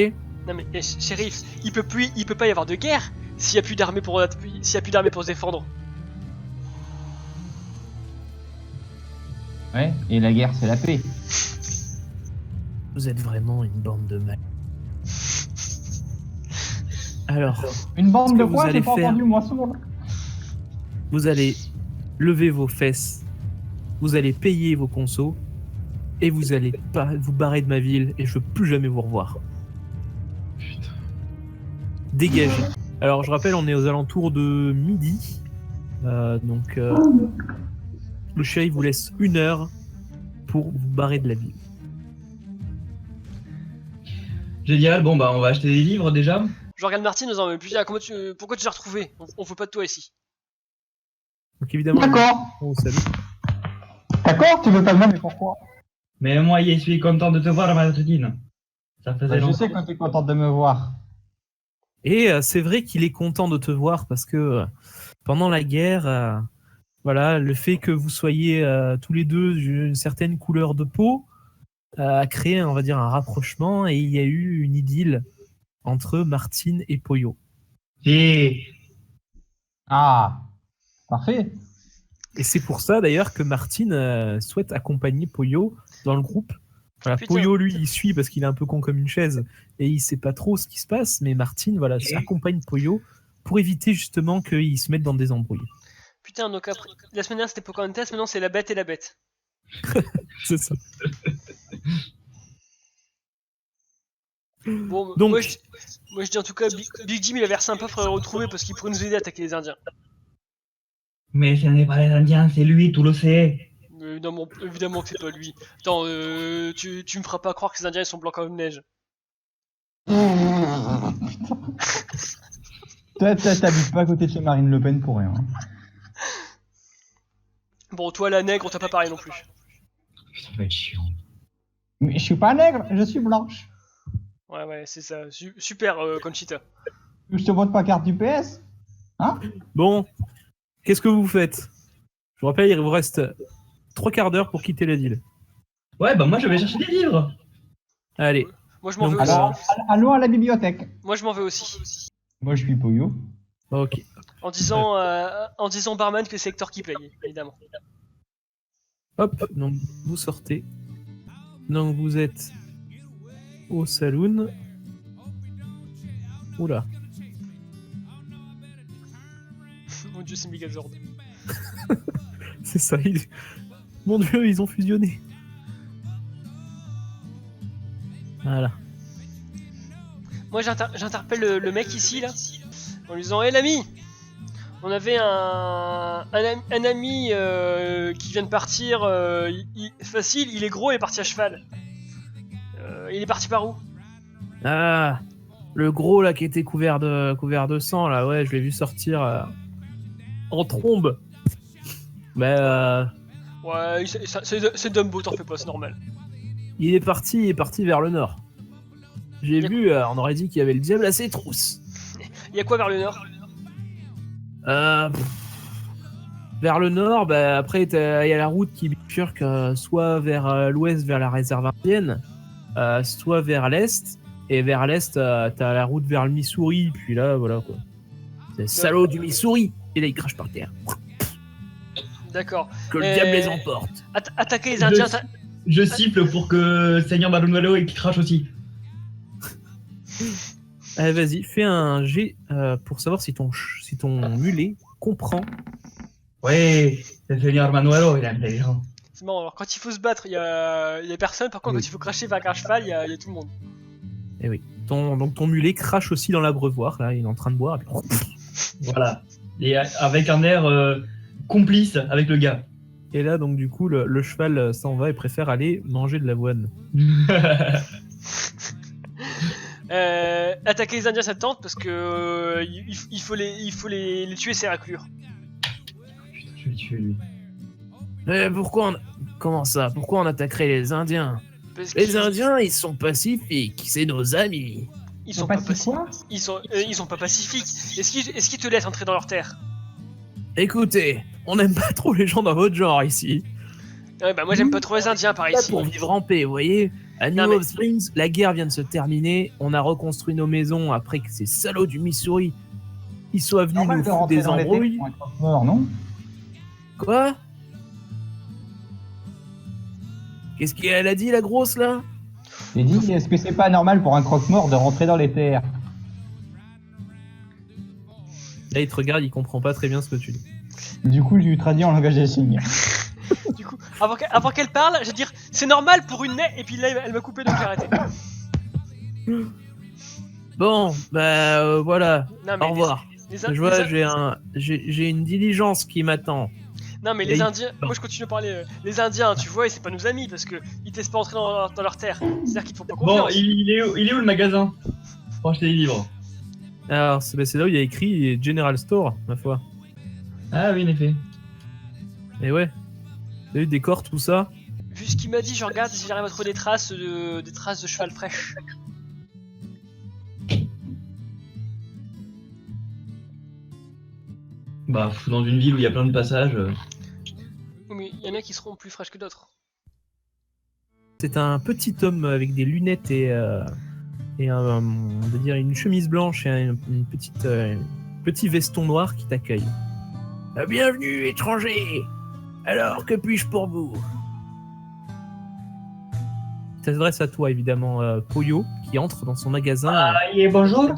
Non mais shérif, il peut pas y avoir de guerre s'il y a plus d'armées pour se défendre. Ouais. Et la guerre, c'est la paix. Vous êtes vraiment une bande de mal. Alors, Une bande Ce de que vous quoi? allez J'ai pas faire- entendu moi sourd. vous allez lever vos fesses, vous allez payer vos consos, et vous allez pas vous barrer de ma ville, et je veux plus jamais vous revoir. Dégagez. Alors je rappelle, on est aux alentours de midi, donc le shérif vous laisse 1 heure pour vous barrer de la ville. Génial, bon bah on va acheter des livres déjà. Je regarde Martine en disant putain, pourquoi tu l'as retrouvé? On veut pas de toi ici. Donc évidemment, D'accord. on salue. D'accord, tu veux pas le nom, mais pourquoi? Mais moi je suis content de te voir Martine. Ça faisait Je longtemps. sais quand t'es contente de me voir. Et c'est vrai qu'il est content de te voir parce que pendant la guerre, voilà, le fait que vous soyez tous les deux d'une certaine couleur de peau a créé, on va dire, un rapprochement, et il y a eu une idylle entre Martine et Poyo. Si. Ah, parfait. Et c'est pour ça d'ailleurs que Martine souhaite accompagner Poyo dans le groupe. Voilà, Putain. Poyo, lui, il suit parce qu'il est un peu con comme une chaise et il sait pas trop ce qui se passe, mais Martine, voilà, accompagne Poyo pour éviter justement qu'il se mette dans des embrouilles. Putain, donc après, la semaine dernière c'était Pocahontas, maintenant c'est la bête et la bête. C'est ça. Bon, Donc- moi je dis en tout cas, Big Jim il a l'air sympa, faudrait le retrouver parce qu'il pourrait nous aider à attaquer les Indiens. Mais ce n'est pas les Indiens, c'est lui, tu le sais. Mais non, évidemment que c'est pas lui. Attends, tu me feras pas croire que les Indiens ils sont blancs comme neige. Toi, t'habites pas à côté de chez Marine Le Pen pour rien. Hein. Bon, toi la nègre, on t'a pas parlé non plus. Ça va être chiant. Mais je suis pas nègre, je suis blanche. Ouais, c'est ça. Super, Conchita. Je te vote pas carte du PS. Bon, qu'est-ce que vous faites? Je vous rappelle, il vous reste 3 quarts d'heure pour quitter la ville. Ouais, bah moi je vais chercher des livres. Allez, Moi je m'en Donc, vais aussi. Alors, allons à la bibliothèque. Moi je m'en vais aussi. Moi, je suis Poyo. ok. En disant barman que c'est Hector qui paye, évidemment. Hop, donc vous sortez. Donc vous êtes au saloon. Oula. Mon dieu, c'est Megazord. C'est ça. Mon dieu, ils ont fusionné. Voilà. Moi j'interpelle le mec ici là, en lui disant hé l'ami, on avait un ami qui vient de partir, facile, il est gros, il est parti à cheval. Il est parti par où? Ah, le gros là qui était couvert de sang là, ouais, je l'ai vu sortir en trombe. Mais Ouais, c'est Dumbo, t'en fais pas, c'est normal. il est parti vers le nord. J'ai vu, on aurait dit qu'il y avait le diable à ses trousses. Il y a quoi vers le nord? Pff, vers le nord, bah, après, il y a la route qui bifurque soit vers l'ouest, vers la réserve indienne, soit vers l'est. Et vers l'est, t'as la route vers le Missouri. Puis là, voilà quoi. C'est le salaud du Missouri. Et là, il crache par terre. D'accord. Que le diable les emporte. Attaquer les Indiens, ça... Je siffle pour que Seigneur Marunuelo il crache aussi. Allez, vas-y, fais un jet pour savoir si ton mulet comprend. Ouais, le Seigneur Manuelo, il est intelligent. C'est marrant, alors quand il faut se battre, il y a personne, par contre quand il faut cracher vers un cheval, il y a tout le monde. Eh oui. Donc ton mulet crache aussi dans l'abreuvoir, là, il est en train de boire. Et puis... Voilà. Et avec un air complice avec le gars. Et là, donc du coup, le cheval s'en va et préfère aller manger de l'avoine. Attaquer les Indiens, ça te tente parce que il faut les tuer, c'est raclure. Putain, je vais le tuer lui. Comment ça? Pourquoi on attaquerait les Indiens? Parce Les qu'ils- Indiens, ils sont pacifiques, c'est nos amis. ils sont pas Pas si pacifiques. quoi Ils sont pas pacifiques. Est-ce qu'ils te laissent entrer dans leur terre? Écoutez, on n'aime pas trop les gens dans votre genre ici. Ouais, bah moi j'aime pas trop les Indiens par Pas ici. pour vivre en paix, vous voyez. À New Non, mais- Hope Springs, la guerre vient de se terminer. On a reconstruit nos maisons après que ces salauds du Missouri ils soient venus Normal nous de foutre rentrer des dans les embrouilles. pour un croque-mort, non? Quoi? Qu'est-ce qu'elle a dit, la grosse, là? J'ai dit, est-ce que c'est pas normal pour un croque-mort de rentrer dans les terres? Là, il te regarde, il comprend pas très bien ce que tu dis. Du coup, j'ai eu traduit en langage des signes. Du coup, avant qu'elle parle, je vais dire c'est normal pour une nez, et puis là elle m'a coupé donc j'ai arrêté. Bon, bah voilà. Non mais Au revoir. Je vois, j'ai une diligence qui m'attend. Non mais Et les il- Indiens, moi je continue à parler. Les Indiens, tu vois, et c'est pas nos amis parce que ils te laissent pas entrer dans leur terre. C'est-à-dire qu'ils te font pas Bon, confiance. il est où le magasin pour acheter des livres? Alors, c'est là où il y a écrit General Store, ma foi. Ah oui, en effet. Et ouais. T'as eu des corps, tout ça. Vu ce qu'il m'a dit, je regarde si j'arrive à trouver des traces de cheval fraîche. Bah, dans une ville où il y a plein de passages. Oui, mais il y en a qui seront plus fraîches que d'autres. C'est un petit homme avec des lunettes et on va dire une chemise blanche et une petit veston noir qui t'accueille. Bienvenue, étranger. Alors, que puis-je pour vous? Ça s'adresse à toi, évidemment, Poyo, qui entre dans son magasin. Bonjour.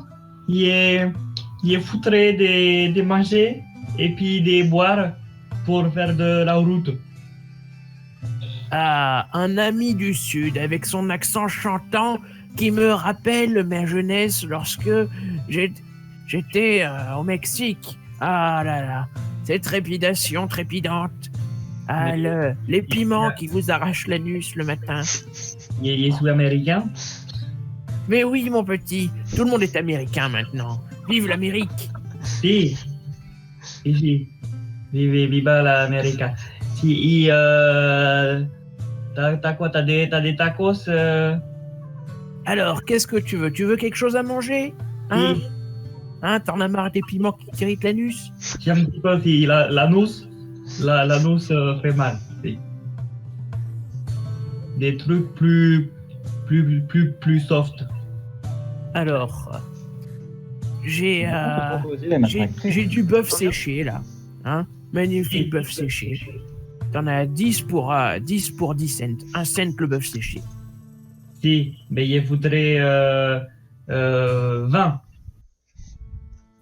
Il est foutré de manger et puis de boire pour faire de la route. Ah, un ami du Sud avec son accent chantant qui me rappelle ma jeunesse lorsque j'étais au Mexique. Ah là là, cette trépidation trépidante. Ah, les piments qui vous arrachent l'anus le matin. Il est sud-américain. Mais oui, mon petit, tout le monde est américain maintenant. Vive l'Amérique! Si. Viva l'Amérique. Si, t'as quoi? T'as des tacos? Alors, qu'est-ce que tu veux? Tu veux quelque chose à manger? Hein? Si. Hein, t'en as marre des piments qui t'irritent l'anus? Si, un petit peu, si l'anus fait mal. Si. Des trucs plus soft. Alors, j'ai J'ai j'ai du bœuf séché là, hein, magnifique bœuf séché. T'en as 10 pour 10 cents, 1 cent le bœuf séché. Si, mais il faudrait 20.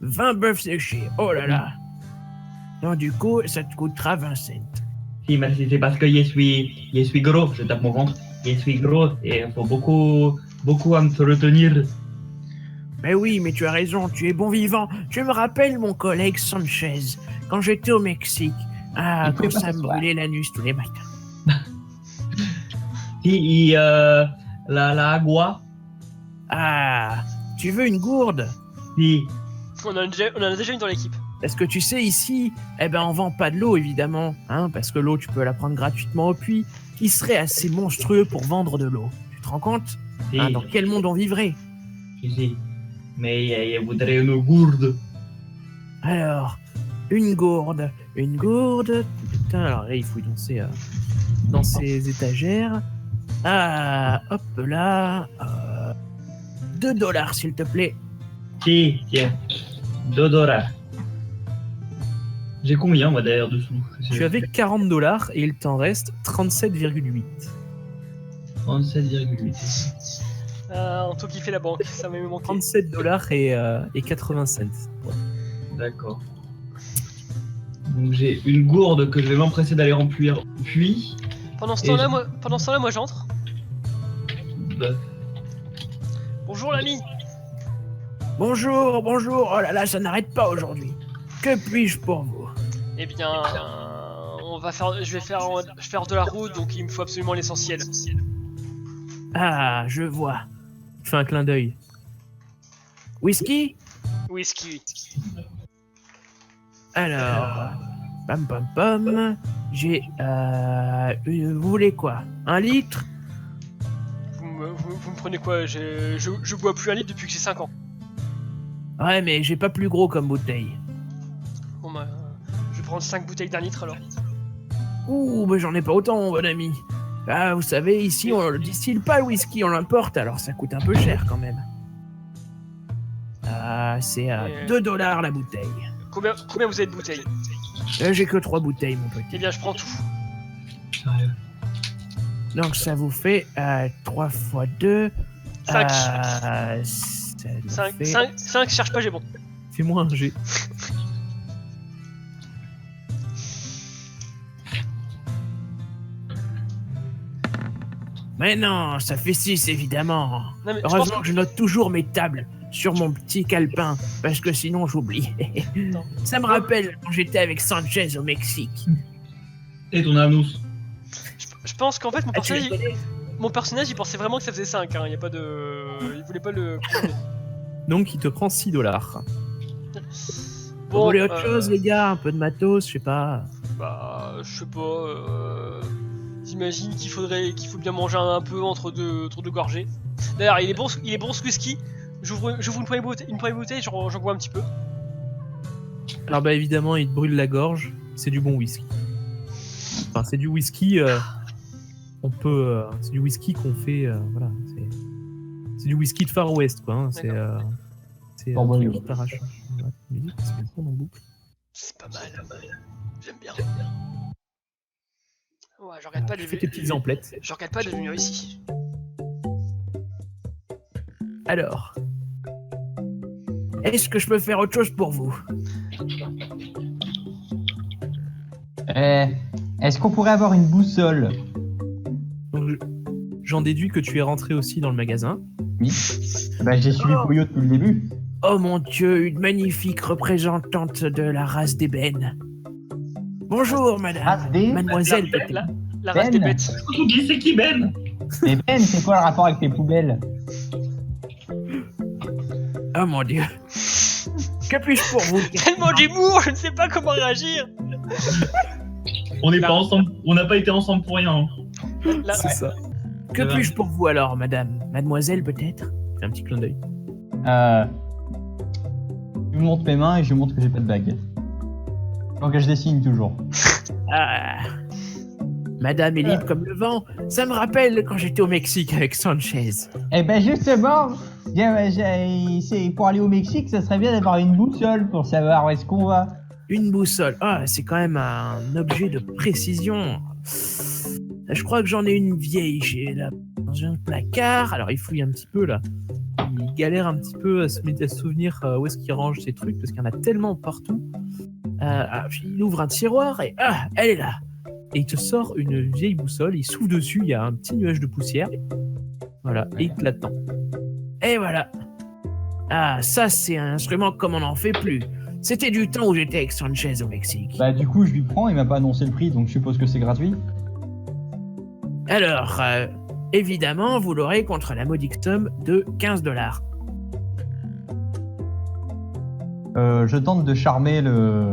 20 bœufs séchés, oh là là. Donc du coup, ça te coûtera 20 cents. Si, mais c'est parce que je suis gros, je tape mon ventre. Je suis gros et il faut beaucoup à me retenir. Mais oui, mais tu as raison, tu es bon vivant. Tu me rappelles mon collègue Sanchez, quand j'étais au Mexique. Ah, Il comme fait ça pas me ce soir. brûlait l'anus tous les matins. Si, la agua. Ah, tu veux une gourde? Si, On en a déjà une dans l'équipe. Parce que tu sais, ici, eh ben, on vend pas de l'eau, évidemment, hein, parce que l'eau, tu peux la prendre gratuitement au puits. Qui serait assez monstrueux pour vendre de l'eau? Tu te rends compte? si. Hein, dans quel monde on vivrait? Si. Mais il voudrait une gourde. Alors, une gourde. Putain, alors là, il faut dans ses étagères. Ah, hop là. 2 $, s'il te plaît. Si, tiens. 2 $. J'ai combien, moi, d'ailleurs, dessous? Tu avais 40 $, et il t'en reste 37,8. 37,8. En tout qui fait la banque, ça m'a manqué. 37 $ et 80 cents. Ouais. D'accord. Donc j'ai une gourde que je vais m'empresser d'aller remplir, puis... Pendant ce temps-là, moi j'entre. Bah, Bonjour l'ami. Bonjour. Oh là là, ça n'arrête pas aujourd'hui. Que puis-je pour vous? Eh bien, je vais faire de la route, donc il me faut absolument l'essentiel. Ah, je vois. Je fais un clin d'œil. Whisky? Whisky. Alors, pam. J'ai. Vous voulez quoi? 1 litre? Vous me prenez quoi? Je bois plus 1 litre depuis que j'ai 5 ans. Ouais, mais j'ai pas plus gros comme bouteille. Bon bah, je vais prendre 5 bouteilles d'1 litre alors. Ouh, mais j'en ai pas autant, mon bon ami. Ah, vous savez, ici, on le distille pas le whisky, on l'importe, alors ça coûte un peu cher quand même. Ah, c'est à 2 $ la bouteille. Combien vous avez de bouteilles? J'ai que 3 bouteilles, mon Eh petit. bien, je prends tout. sérieux. Donc ça vous fait 3 fois 2. 5. Ça 5, fait... 5, cherche pas, j'ai bon. Fais-moi un G. Mais non, ça fait 6 évidemment. Non, mais Heureusement que je note toujours mes tables sur mon petit calepin, parce que sinon j'oublie. Non. Ça me rappelle quand j'étais avec Sanchez au Mexique. Et ton anus. je pense qu'en fait, Ah, tu la connais? mon personnage, il pensait vraiment que ça faisait 5. Hein. Il y a pas de... Il voulait pas le... Donc il te prend 6 $. Bon, Vous voulez autre chose, les gars? Un peu de matos, je sais pas. Bah, je sais pas. J'imagine qu'il faut bien manger un peu entre deux gorgées. D'ailleurs, il est bon ce whisky. J'ouvre une première bouteille, j'en bois un petit peu. Alors bah évidemment, il te brûle la gorge. C'est du bon whisky. Enfin, c'est du whisky. C'est du whisky qu'on fait. Voilà. C'est du whisky de Far West, quoi. Hein. C'est Bon, bon, qui t'arrache. Voilà, musique, parce que c'est en boucle. C'est pas mal. J'aime bien. Ouais, je regrette pas Tu fais tes petites emplettes. Je regrette pas de venir ici. Alors, est-ce que je peux faire autre chose pour vous? Est-ce qu'on pourrait avoir une boussole? Donc, j'en déduis que tu es rentré aussi dans le magasin. Oui. Bah, j'ai suivi Puyo depuis le début. Oh mon Dieu, une magnifique représentante de la race d'ébène. Bonjour, madame. Race des- Mademoiselle. La race des Ben. bêtes. Tout dit, c'est qui Ben? Mais Ben, c'est quoi le rapport avec tes poubelles? Oh mon Dieu. Que puis-je pour vous? Tellement d'humour, je ne sais pas comment réagir. On n'est pas ensemble, on n'a pas été ensemble pour rien. Hein. C'est ça. Que puis-je pour vous alors, madame? Mademoiselle, peut-être? Fais un petit clin d'œil. Je vous montre mes mains et je vous montre que j'ai pas de bague. Donc je dessine toujours. Ah. Madame est libre comme le vent. Ça me rappelle quand j'étais au Mexique avec Sanchez. Eh ben justement, c'est pour aller au Mexique, ça serait bien d'avoir une boussole pour savoir où est-ce qu'on va. Une boussole. Ah, c'est quand même un objet de précision. Je crois que j'en ai une vieille là, dans un placard. Alors il fouille un petit peu là. Il galère un petit peu à se souvenir où est-ce qu'il range ses trucs parce qu'il y en a tellement partout. Il ouvre un tiroir et elle est là. Et il te sort une vieille boussole. Il souffle dessus. Il y a un petit nuage de poussière. Voilà, éclatant. Et voilà. Ah, ça c'est un instrument comme on n'en fait plus. C'était du temps où j'étais avec Sanchez au Mexique. Bah du coup je lui prends, il m'a pas annoncé le prix donc je suppose que c'est gratuit. Alors, évidemment, vous l'aurez contre la modique somme de 15 $. Je tente de charmer le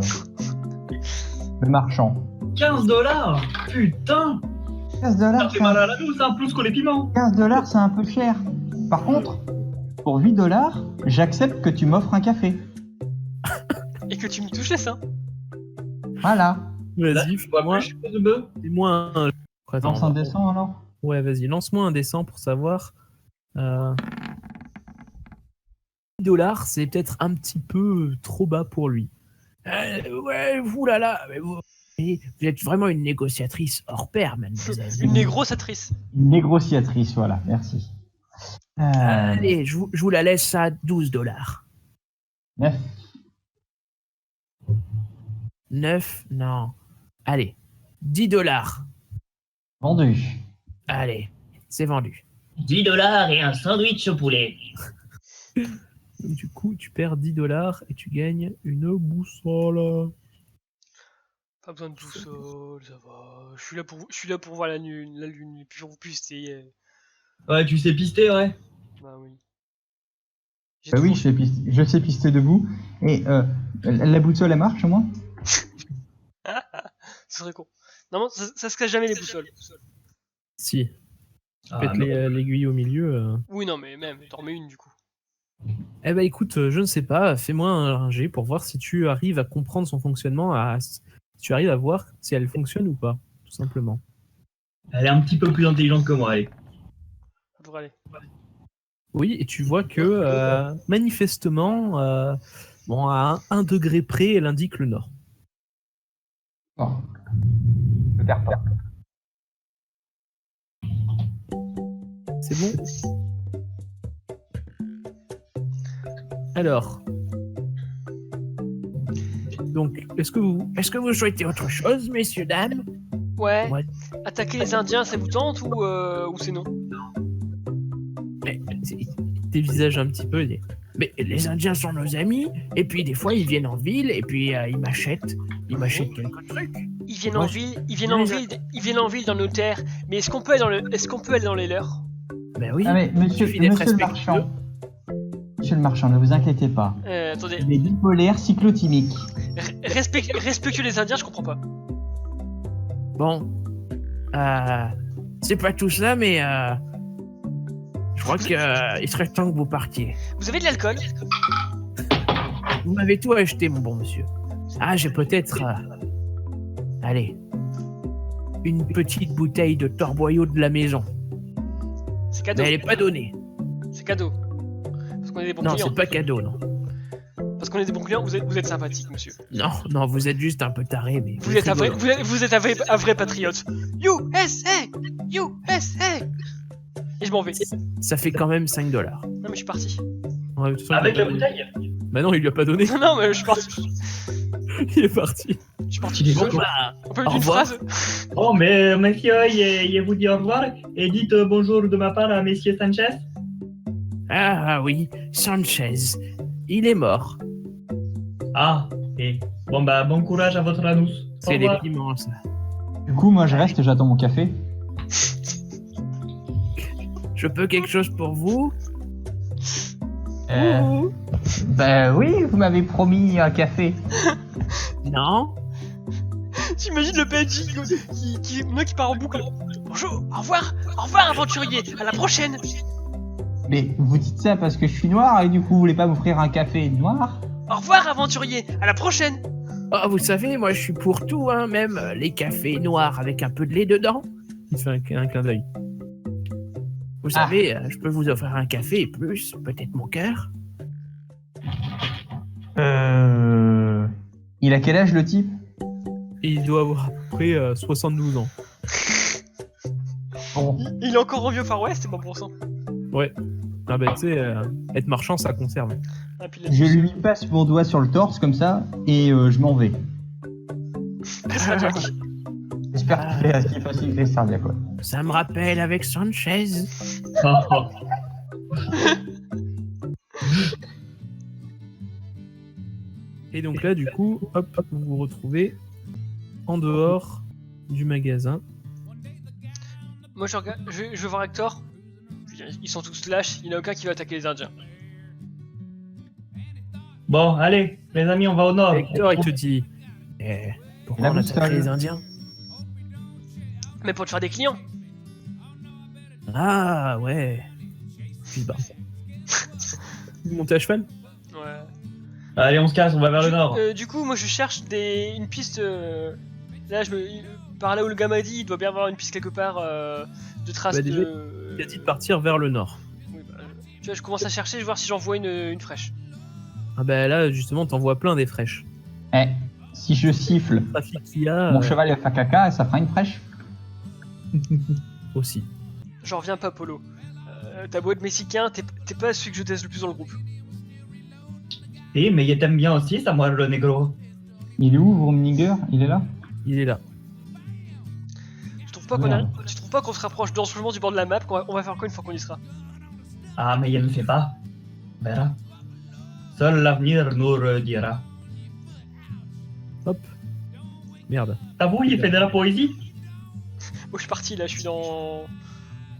marchand. 15 $. Putain. 15 Ça $, fait mal à la douce, hein, plus que les piments. 15 $ c'est un peu cher. Par contre, pour 8 $, j'accepte que tu m'offres un café. Et que tu me touches les seins. Voilà. Vas-y, Tu vois plus de bœuf. fais-moi un. Attends, Lance un descend alors. Ouais, vas-y, lance-moi un dessin pour savoir. 10 $, c'est peut-être un petit peu trop bas pour lui. Ouais, vous là, mais vous êtes vraiment une négociatrice hors pair, mademoiselle. Une négrosatrice. Une négociatrice, voilà, merci. Allez, je vous la laisse à 12 $. 9. 9, non. Allez, 10 $. Vendu. Allez, c'est vendu. 10 $ et un sandwich au poulet. Donc, du coup, tu perds 10 $ et tu gagnes une boussole. Pas besoin de boussole, ça va. Je suis là pour voir la lune, et puis vous puister. Ouais, tu sais pister, ouais. Bah oui. Bah oui, je sais pister debout. Et la boussole, elle marche au moins? Ce serait con. Non, ça se cache jamais les boussoles. Si, Ah, pète non. l'aiguille au milieu. Oui, non, mais même, t'en remets une du coup. Eh ben écoute, je ne sais pas, fais-moi un jet pour voir si tu arrives à comprendre son fonctionnement, si tu arrives à voir si elle fonctionne ou pas, tout simplement. Elle est un petit peu plus intelligente que moi, allez. Ça devrait aller. Oui, et tu vois que manifestement, bon, à 1 degré près, elle indique le nord. Non. Je perds pas. C'est bon? Alors. Donc, est-ce que vous souhaitez autre chose, messieurs, dames? Ouais. Ouais. Attaquer les Indiens, ça vous tente ou c'est non? Mais dévisage un petit peu. Mais les Indiens sont nos amis, et puis des fois ils viennent en ville, et puis ils m'achètent quelques trucs. Ils viennent Moi, en ville, ils viennent en ville dans nos terres. Mais est-ce qu'on peut aller dans les leurs? Ben oui. Ah mais monsieur, suffit d'être monsieur le respectueux. marchand. Monsieur le marchand, ne vous inquiétez pas. Attendez, Il est bipolaire cyclotimique. respectueux les Indiens, je comprends pas. Bon, c'est pas tout ça, mais je crois que il serait temps que vous partiez. Vous avez de l'alcool? Vous m'avez tout acheté, mon bon monsieur. Ah, j'ai peut-être, allez, une petite bouteille de torboyau de la maison. C'est cadeau. Mais elle est pas donnée. C'est cadeau. Parce qu'on est des bons Non, clients. c'est pas cadeau, non. Parce qu'on est des bons clients, vous êtes sympathique, monsieur. Non, vous êtes juste un peu taré, mais Vous êtes un vrai, rigolo. vous êtes un vrai patriote. USA! USA! Et je m'en vais. Ça fait quand même 5 $. Non, mais je suis parti. Ouais, de toute façon, Avec il a la pas donné. bouteille. Bah non, il lui a pas donné. Non, mais je suis parti. Il est parti. Je suis parti. Bon, bah, On peut au dire une revoir. phrase? Oh, mais monsieur, il vous dit au revoir et dites bonjour de ma part à monsieur Sanchez. Ah oui, Sanchez. Il est mort. Ah, et bon bah bon courage à votre anus. Au C'est les revoir. piments, ça. Du coup, moi je reste, j'attends mon café. Je peux quelque chose pour vous? Bah oui, vous m'avez promis un café. Non? J'imagine le PNJ qui part en boucle. Bonjour, au revoir aventurier, à la prochaine. Mais vous dites ça parce que je suis noir et du coup vous voulez pas m'offrir un café noir? Au revoir aventurier, à la prochaine. Oh, vous savez, moi je suis pour tout, hein, même les cafés noirs avec un peu de lait dedans. Il fait un clin d'œil. Vous savez, je peux vous offrir un café et plus, peut-être mon cœur. Il a quel âge le type? Et il doit avoir à peu près 72 ans. Bon. Il est encore en vieux Far West, c'est pas pour ça. Ouais. Ah bah tu sais, être marchand ça conserve. Ah, puis là, Je lui passe mon doigt sur le torse comme ça et je m'en vais. c'est pas Jack. J'espère qu'il fait aussi les servir quoi. Ça me rappelle avec Sanchez. Oh, oh. Et donc là, du coup, hop, vous vous retrouvez en dehors du magasin. Moi je regarde, je vais voir Hector. Ils sont tous lâches, il n'y en a aucun qui va attaquer les Indiens. Bon, allez, les amis, on va au nord. Hector, il te dit pourquoi La on attaque boussole. les Indiens? Mais pour te faire des clients. Ah ouais. Puis bah. Vous montez à cheval? Ouais. Allez, on se casse, on va vers le nord. Du coup, moi je cherche une piste. Là, par là où le gars m'a dit, il doit bien avoir une piste quelque part de traces Bah, déjà, de. Il a dit de partir vers le nord. Oui, bah, tu vois, je commence à chercher, je vais voir si j'en vois une fraîche. Ah bah là, justement, t'en vois plein des fraîches. Eh, si je siffle, Le trafic qu'il y a mon cheval il va faire caca et ça fera une fraîche. aussi. J'en reviens pas, Polo. T'as beau être mexicain, t'es pas celui que je teste le plus dans le groupe. Eh, mais il t'aime bien aussi, Samuel le Negro. Il est où, Wurmniger? Il est là? Il est là. Tu trouves pas tu trouves pas qu'on se rapproche dangereusement du bord de la map, qu'on va faire quoi une fois qu'on y sera? Ah, mais il ne sait pas. Verra. Seul l'avenir nous le dira. Hop. Merde. T'as vu, il fait de la poésie. Moi je suis parti là, je suis dans.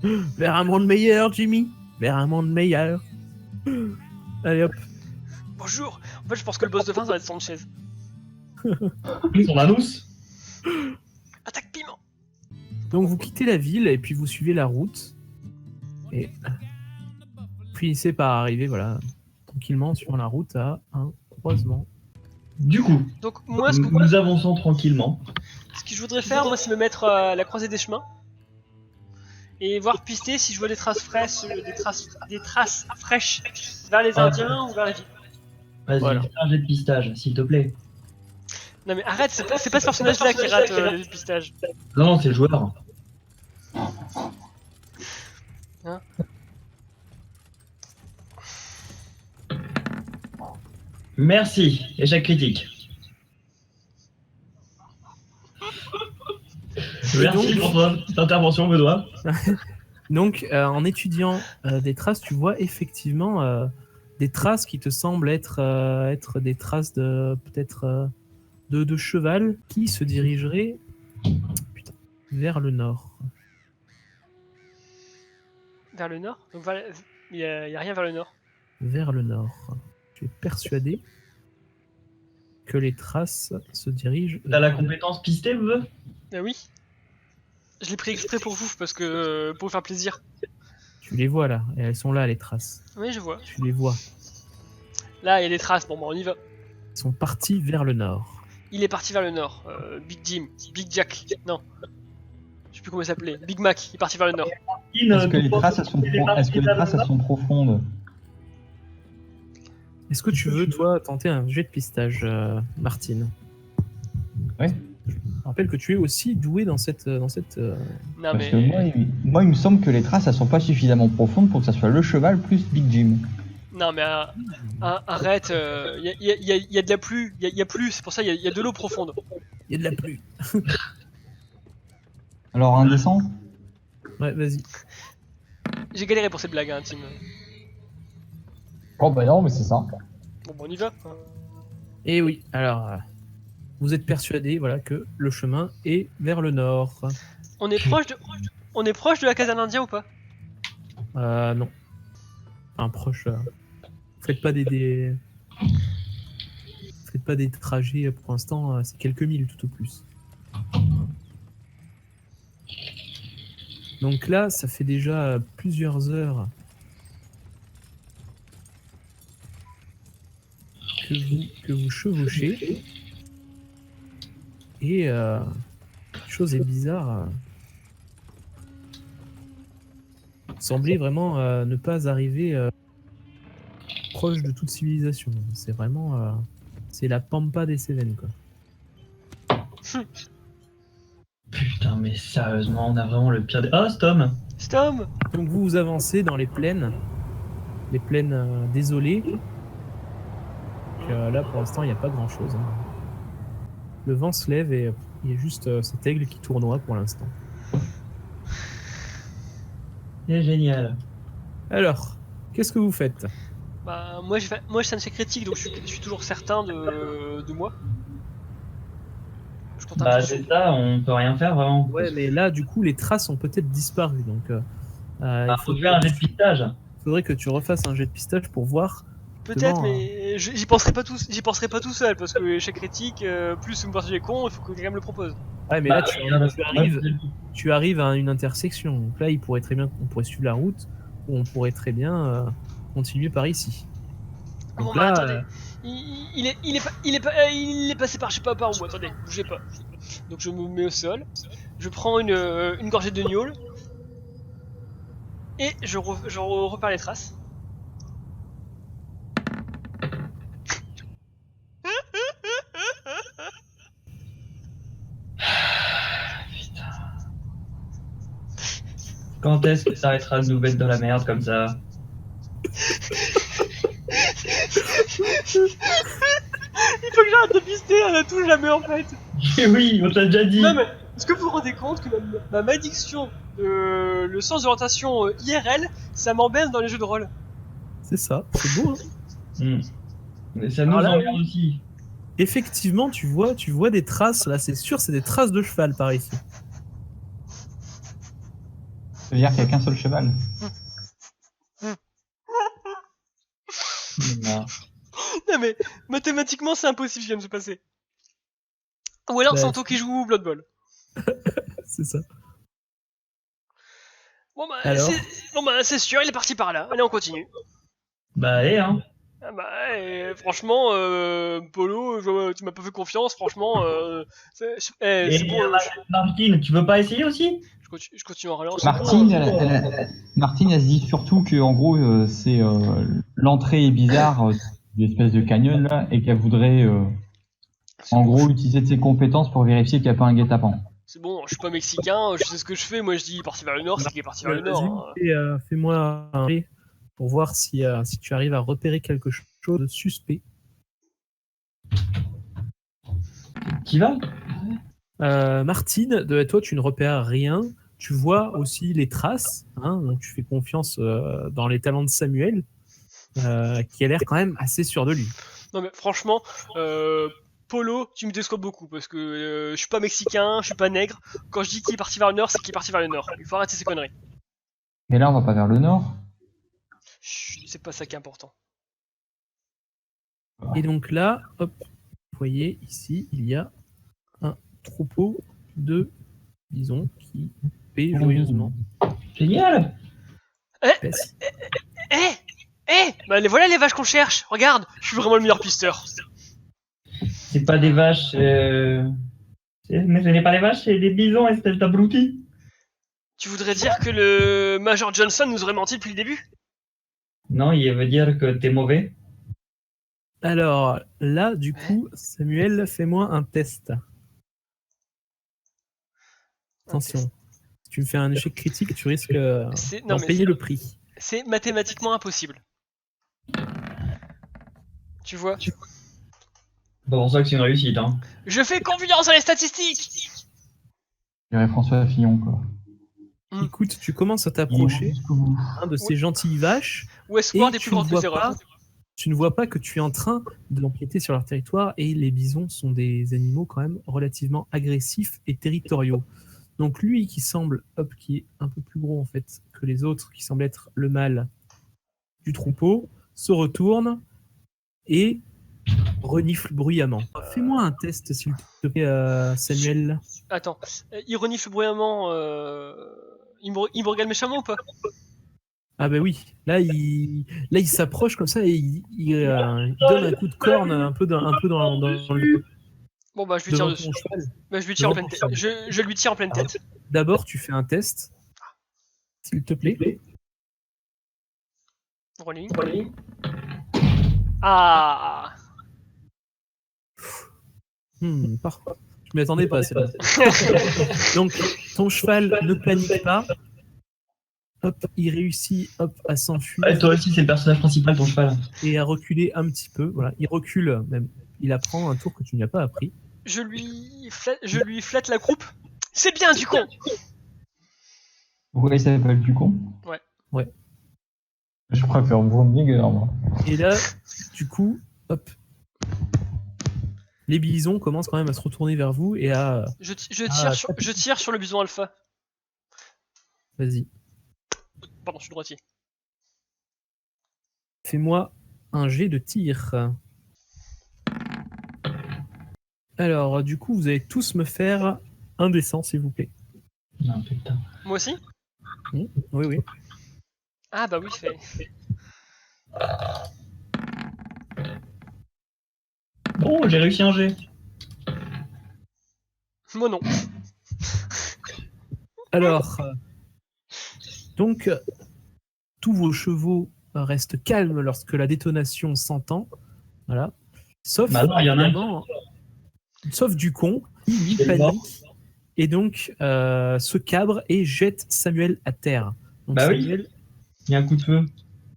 Vers un monde meilleur, Jimmy. Vers un monde meilleur. Allez hop. Bonjour. En fait, je pense que le boss de fin ça va être Sanchez. Son anus. Attaque piment. Donc vous quittez la ville et puis vous suivez la route. Et finissez par arriver, voilà, tranquillement sur la route à un croisement. Du coup, Donc moi, nous avançons tranquillement. ce que je voudrais faire, moi, c'est me mettre à la croisée des chemins et voir pister si je vois des traces fraîches, des traces fraîches vers les Indiens ou vers la ville. Vas-y, Voilà. fais un jet de pistage, s'il te plaît. Non mais arrête, c'est pas ce personnage-là qui rate le pistage. Non, non, c'est le joueur. Hein? Merci, échec critique. Merci pour ton intervention, Benoît. Donc en étudiant des traces, tu vois effectivement des traces qui te semblent être des traces de peut-être de cheval qui se dirigerait vers le nord. Vers le nord. Donc il y a rien vers le nord. Vers le nord. Tu es persuadé que les traces se dirigent. T'as la compétence pistée, veux? Ah oui. Je l'ai pris exprès pour vous parce que pour vous faire plaisir. Tu les vois là, et elles sont là les traces. Oui, je vois. Tu les vois. Là, il y a des traces. Bon, bah, on y va. Ils sont partis vers le nord. Il est parti vers le nord. Big Jim, Big Jack. Non. Je sais plus comment il s'appelait. Big Mac. Il est parti vers le nord. Est-ce que les traces elles sont profondes? Est-ce que tu veux, toi, tenter un jet de pistage, Martine? Oui. Je rappelle que tu es aussi doué dans cette. Non, Parce mais. que moi, il me semble que les traces elles sont pas suffisamment profondes pour que ça soit le cheval plus Big Jim. Non, mais arrête. Il y a de la pluie. Il y a plus. C'est pour ça il y a de l'eau profonde. Il y a de la pluie. Alors, indécent? Ouais, vas-y. J'ai galéré pour cette blague, hein, Tim. Oh, bah non, mais c'est ça. Bon, on y va. Et oui, alors. Vous êtes persuadé, voilà, que le chemin est vers le nord. On est proche de la caserne indien ou pas? Non. Un proche. Faites pas des. Faites pas des trajets pour l'instant, c'est quelques milles tout au plus. Donc là, ça fait déjà plusieurs heures que vous chevauchez. Et chose est bizarre. Semblez vraiment ne pas arriver proche de toute civilisation. C'est vraiment c'est la pampa des Cévennes, quoi. Putain, mais sérieusement, on a vraiment le pire des... Oh, Stom! Stom! Donc vous avancez dans les plaines désolées. Donc, là pour l'instant il n'y a pas grand chose. Le vent se lève et il y a juste cet aigle qui tournoie pour l'instant. C'est génial. Alors, qu'est-ce que vous faites? Bah, moi je suis un échec critique donc je suis toujours certain de moi. Je compte un Bah, peu c'est dessus. ça, on peut rien faire vraiment. Ouais, mais là du coup les traces ont peut-être disparu. Donc Bah, faut faire un jet de pistage. faudrait que tu refasses un jet de pistage pour voir. Peut-être, Justement, mais j'y penserai pas tout seul parce que échec critique, plus une partie est con, il faut que quelqu'un me le propose. Ouais, mais Bah, là tu arrives à une intersection. Donc là, on pourrait suivre la route ou on pourrait très bien continuer par ici. Bon, Donc bah, là, attendez. Il est passé par je sais pas par où. Attendez, bougez pas. Donc je me mets au sol. Je prends une gorgée de gnôle. Et je repère les traces. Quand est-ce que ça arrêtera de nous mettre dans la merde comme ça? Il faut que j'arrête de pister à tout jamais en fait. Oui, on t'a déjà dit. Non mais, est-ce que vous vous rendez compte que ma malédiction de le sens d'orientation IRL, ça m'embête dans les jeux de rôle? c'est ça, c'est beau. Hein. Mais ça nous Alors là, emmerde aussi. effectivement, tu vois des traces, là c'est sûr, c'est des traces de cheval par ici. Ça veut dire qu'il n'y a qu'un seul cheval. Non. Non mais, mathématiquement c'est impossible ce qui vient de se passer. Ou alors Bah, Santo qui joue Blood Bowl. C'est ça. Bon bah, Alors c'est sûr, il est parti par là. Allez, on continue. Bah allez, hein. Ah bah, franchement, Polo, tu m'as pas fait confiance, franchement, c'est bon, Martine, tu veux pas essayer aussi? je continue en relance. Martine, Martine, elle se dit surtout que en gros, c'est l'entrée est bizarre d'une espèce de canyon là, et qu'elle voudrait en gros utiliser de ses compétences pour vérifier qu'il n'y a pas un guet-apens. C'est bon, je suis pas mexicain, je sais ce que je fais, moi je dis parti vers le nord, c'est qu'il est parti vers le nord. Vas-y, fais-moi un jet pour voir si tu arrives à repérer quelque chose de suspect. Qui va? Martine, de toi, tu ne repères rien. Tu vois aussi les traces, hein, donc tu fais confiance dans les talents de Samuel, qui a l'air quand même assez sûr de lui. Non mais franchement, Polo, tu me déçois beaucoup parce que je suis pas mexicain, je suis pas nègre. Quand je dis qu'il est parti vers le nord, c'est qu'il est parti vers le nord. Il faut arrêter ces conneries. Mais là, on va pas vers le nord. Chut, c'est pas ça qui est important. Et donc là, hop, vous voyez ici, il y a un troupeau de bisons qui paient joyeusement. Génial! Pèse. Bah voilà les vaches qu'on cherche. Regarde, je suis vraiment le meilleur pisteur. C'est pas des vaches. Mais ce n'est pas des vaches, c'est des bisons, espèce d'abruti. Tu voudrais dire que le Major Johnson nous aurait menti depuis le début? Non, il veut dire que t'es mauvais. Alors là, du coup, Samuel, fais-moi un test. Attention, si tu me fais un échec critique, tu risques d'en payer le prix. C'est mathématiquement impossible. Tu vois? C'est pour ça que c'est une réussite, hein. Je fais confiance à les statistiques. Je dirais François Fillon, quoi. Écoute, tu commences à t'approcher de ces gentilles vaches. Westworld est plus grand que les erreurs. Tu ne vois pas que tu es en train d'empiéter sur leur territoire et les bisons sont des animaux quand même relativement agressifs et territoriaux. Donc lui qui semble, qui est un peu plus gros en fait que les autres, qui semble être le mâle du troupeau, se retourne et renifle bruyamment. Fais-moi un test s'il te plaît, Samuel. Attends, il renifle bruyamment, il me regarde méchamment ou pas? Ah bah oui, là il s'approche comme ça et il donne un coup de corne un peu dans le... Bon bah je lui tire dessus. Bah, je lui tire en pleine tête. Je lui tire en pleine tête. D'abord tu fais un test, s'il te plaît. Rolling. Ah. Parfait. Je m'y attendais pas, c'est bon. Donc ton cheval ne panique pas. Hop, il réussit à s'enfuir. Ouais, toi aussi, c'est le personnage principal, ton cheval. Et à reculer un petit peu. Voilà, il recule même. Il apprend un tour que tu n'y as pas appris. Je lui flatte la croupe. C'est bien du con. Pourquoi il s'appelle du con? Ouais. Je préfère Bromliger, moi. Et là, du coup, hop. Les bisons commencent quand même à se retourner vers vous et à... Je tire sur le bison alpha. Vas-y. Pardon, je suis droitier. Fais-moi un jet de tir. Alors, du coup, vous allez tous me faire un dessin, s'il vous plaît. Non, putain. Moi aussi? Oui. Ah bah oui, fait. Oh, j'ai réussi un jet. Moi non. Alors, donc, tous vos chevaux restent calmes lorsque la détonation s'entend. Voilà. Sauf, Bah non, il y en a un. évidemment, sauf Ducon, qui lui C'est mort. panique et donc se cabre et jette Samuel à terre. Donc, Bah oui. Samuel, Il y a un coup de feu.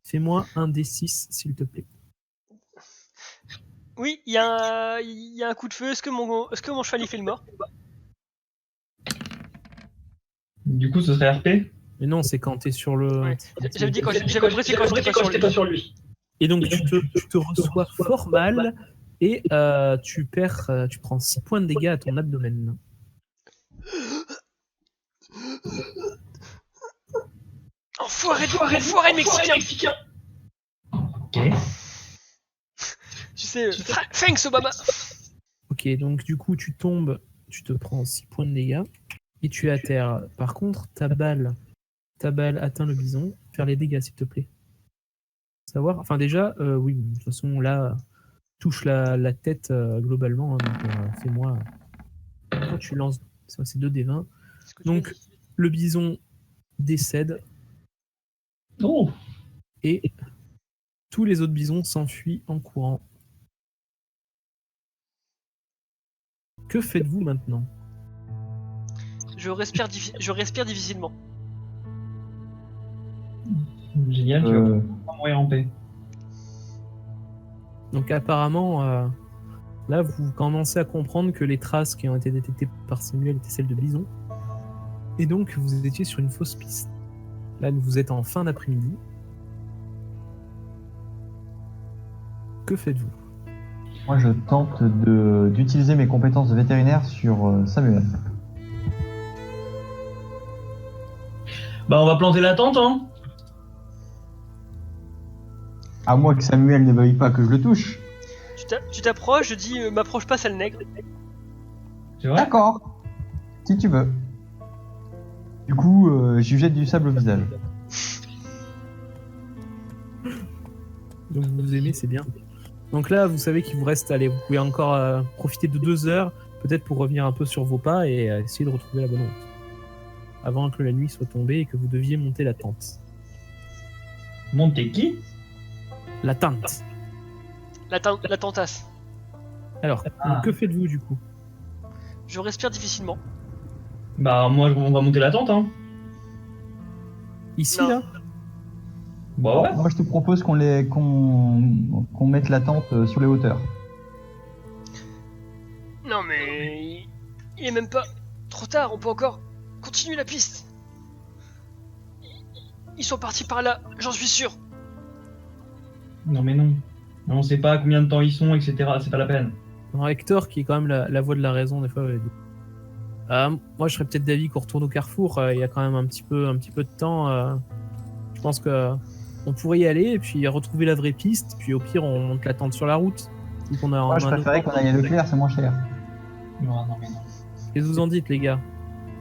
fais-moi un D6, s'il te plaît. Oui, il y a un coup de feu. Est-ce que mon cheval il fait le mort? Du coup, ce serait RP. Mais non, c'est quand t'es sur le. Ouais. J'avais dit quand j'avais briefé quand j'étais pas sur lui. Et donc, tu te reçois fort mal et tu prends 6 points de dégâts à ton abdomen. Enfoiré de Mexicain. Ok. Tu sais, thanks Obama. Ok, donc du coup, tu tombes, tu te prends 6 points de dégâts et tu es à terre. Par contre, ta balle atteint le bison. Faire les dégâts, s'il te plaît. Savoir. Enfin, déjà, oui, de toute façon, là, touche la tête globalement. Hein, donc, fais-moi. Quand tu lances, c'est 2d20. Donc, le bison décède Oh. et tous les autres bisons s'enfuient en courant. Que faites-vous maintenant? Je respire difficilement. Génial, tu vas pas mourir en paix. Donc apparemment, là, vous commencez à comprendre que les traces qui ont été détectées par Samuel étaient celles de bison. Et donc, vous étiez sur une fausse piste. Là, vous êtes en fin d'après-midi. Que faites-vous? Moi, je tente d'utiliser mes compétences de vétérinaire sur Samuel. Bah, on va planter la tente, hein. À moins que Samuel ne veuille pas que je le touche. Tu t'approches, je dis m'approche pas sale nègre. C'est vrai. D'accord. Si tu veux. Du coup, je lui jette du sable au visage. Donc vous aimez, c'est bien. Donc là, vous savez qu'il vous reste, allez, vous pouvez encore profiter de 2 heures, peut-être pour revenir un peu sur vos pas et essayer de retrouver la bonne route. Avant que la nuit soit tombée et que vous deviez monter la tente. Monter qui? La tente. La tentasse. Alors, Ah. que faites-vous du coup? Je respire difficilement. Bah, moi, on va monter la tente, hein. Ici, Non. là? Bah ouais. Moi, je te propose qu'on mette la tente sur les hauteurs. Non mais il est même pas trop tard. On peut encore continuer la piste. Ils sont partis par là, j'en suis sûr. Non, mais non. On sait pas combien de temps ils sont, etc. C'est pas la peine. Alors, Hector, qui est quand même la voix de la raison, des fois, avait dit. Moi, je serais peut-être d'avis qu'on retourne au carrefour. Il y a quand même un petit peu de temps. Je pense que on pourrait y aller et puis retrouver la vraie piste. Puis au pire, on monte la tente sur la route. Vu qu'on a Moi, je préférais qu'on aille à Leclerc, c'est moins cher. Non, non, mais non. Qu'est-ce que vous en dites, les gars?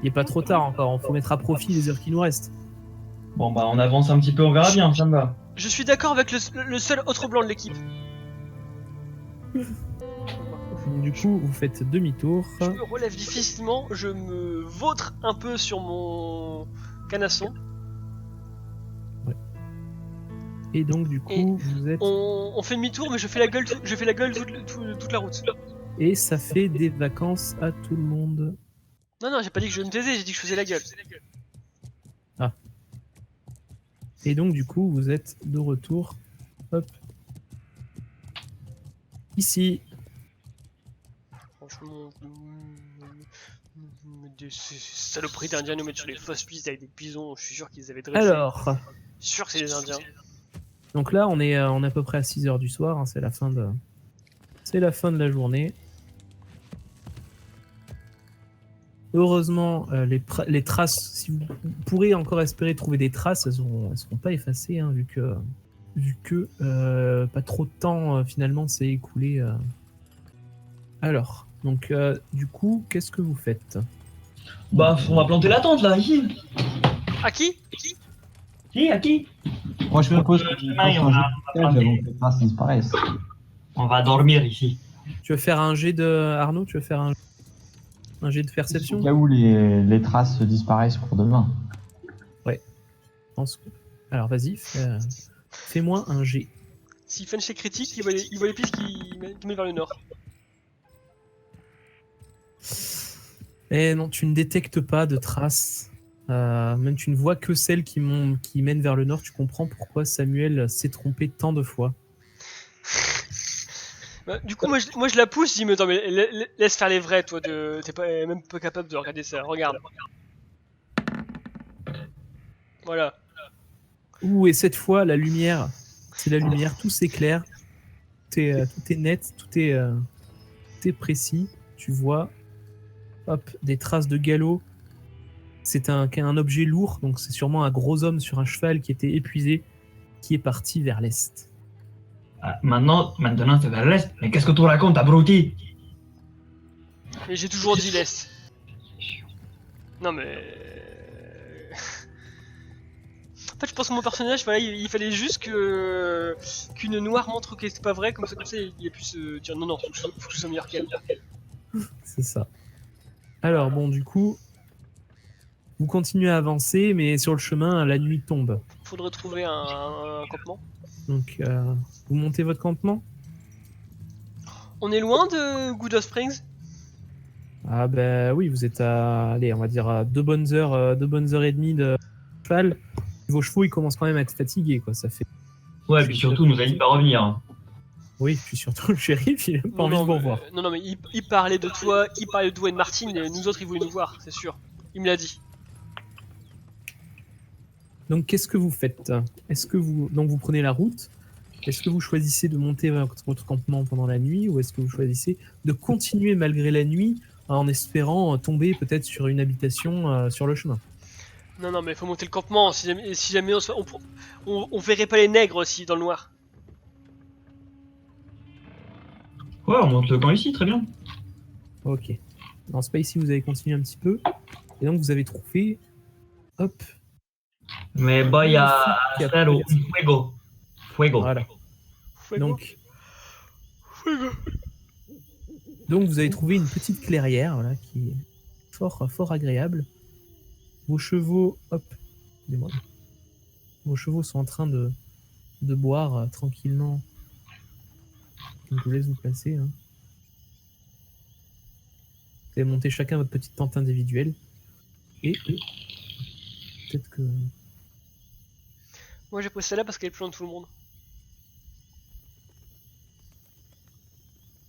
Il est pas trop tard encore. Il faut mettre à profit les heures qui nous restent. Bon, bah, on avance un petit peu, on verra bien, ça me va. Je suis d'accord avec le seul autre blanc de l'équipe. Du coup, vous faites demi-tour. Je me relève difficilement, je me vautre un peu sur mon canasson. Et donc, du coup, Et vous êtes. On fait demi-tour, mais je fais la gueule toute la route. Et ça fait des vacances à tout le monde. Non, j'ai pas dit que je me taisais, j'ai dit que je faisais la gueule. Et donc, du coup, vous êtes de retour. Hop. Ici. Franchement, ces saloperies d'Indiens nous mettent sur les fausses pistes avec des bisons, je suis sûr qu'ils avaient dressé. Alors. Je suis sûr que c'est des Indiens. Donc là, on est à peu près à 6h du soir. Hein, c'est la fin de la journée. Heureusement, les traces, si vous pourrez encore espérer trouver des traces, elles seront pas effacées, hein, vu que pas trop de temps finalement s'est écoulé. Alors, donc du coup, qu'est-ce que vous faites? Bah, on va planter la tente, là, ici. À qui? Si, à qui? Moi, je propose Le qu'on chemin, fasse on un va- jeu de piège avant que les traces disparaissent. On va dormir ici. Tu veux faire un jet de... Arnaud, tu veux faire un jet de perception? Au cas où les traces disparaissent pour demain. Je pense que- Alors vas-y, fais-moi un jet. S'il fait un jet critique, il voit les pistes qui mènent vers le nord. Eh non, tu ne détectes pas de traces. Même tu ne vois que celles qui mènent vers le nord. Tu comprends pourquoi Samuel s'est trompé tant de fois. Bah, du coup, moi je la pousse, je dis, mais attends, mais laisse faire les vrais, toi, t'es pas même pas capable de regarder ça, regarde. Voilà. Ouh, et cette fois, la lumière, c'est la lumière, tout s'éclaire, tout est net, tout est précis. Tu vois, hop, des traces de galop. C'est un objet lourd, donc c'est sûrement un gros homme sur un cheval qui était épuisé, qui est parti vers l'est. Ah, maintenant, c'est vers l'est. Mais qu'est-ce que tu racontes, abruti? Mais j'ai toujours dit laisse. Non mais... En fait, je pense que mon personnage, voilà, il fallait juste qu'une noire montre que c'est pas vrai, comme ça, il a pu se dire non, faut que je sois meilleur qu'elle. C'est ça. Alors bon, du coup, vous continuez à avancer, mais sur le chemin, la nuit tombe. Faudrait trouver un campement. Donc, vous montez votre campement? On est loin de Good of Springs? Ah ben oui, vous êtes à, allez, on va dire à 2 bonnes heures et demie de cheval. Vos chevaux, ils commencent quand même à être fatigués, quoi. Ça fait. Ouais, puis surtout, nous a dit de pas revenir. Oui, puis surtout le shérif, il a pas envie de vous revoir. Non, mais il parlait de toi, il parlait de Dwayne Martin, et nous autres, il voulait nous voir, c'est sûr. Il me l'a dit. Donc, qu'est-ce que vous faites? Donc vous prenez la route? Est-ce que vous choisissez de monter votre campement pendant la nuit, ou est-ce que vous choisissez de continuer malgré la nuit en espérant tomber peut-être sur une habitation sur le chemin? Non, mais faut monter le campement, si jamais on verrait pas les nègres aussi dans le noir. Ouais, on monte le camp ici, très bien. Ok. Dans ce ici, vous avez continué un petit peu. Et donc, vous avez trouvé. Hop. Mais voy a Qui a- hacer un fuego. Fuego. Voilà. Fuego. Donc, vous avez trouvé une petite clairière voilà, qui est fort agréable. Vos chevaux. Hop. Excusez-moi. Vos chevaux sont en train de boire tranquillement. Donc, je vous laisse vous placer. Hein. Vous allez monter chacun votre petite tente individuelle. Et peut-être que. Moi j'ai pris celle-là parce qu'elle est plus loin de tout le monde.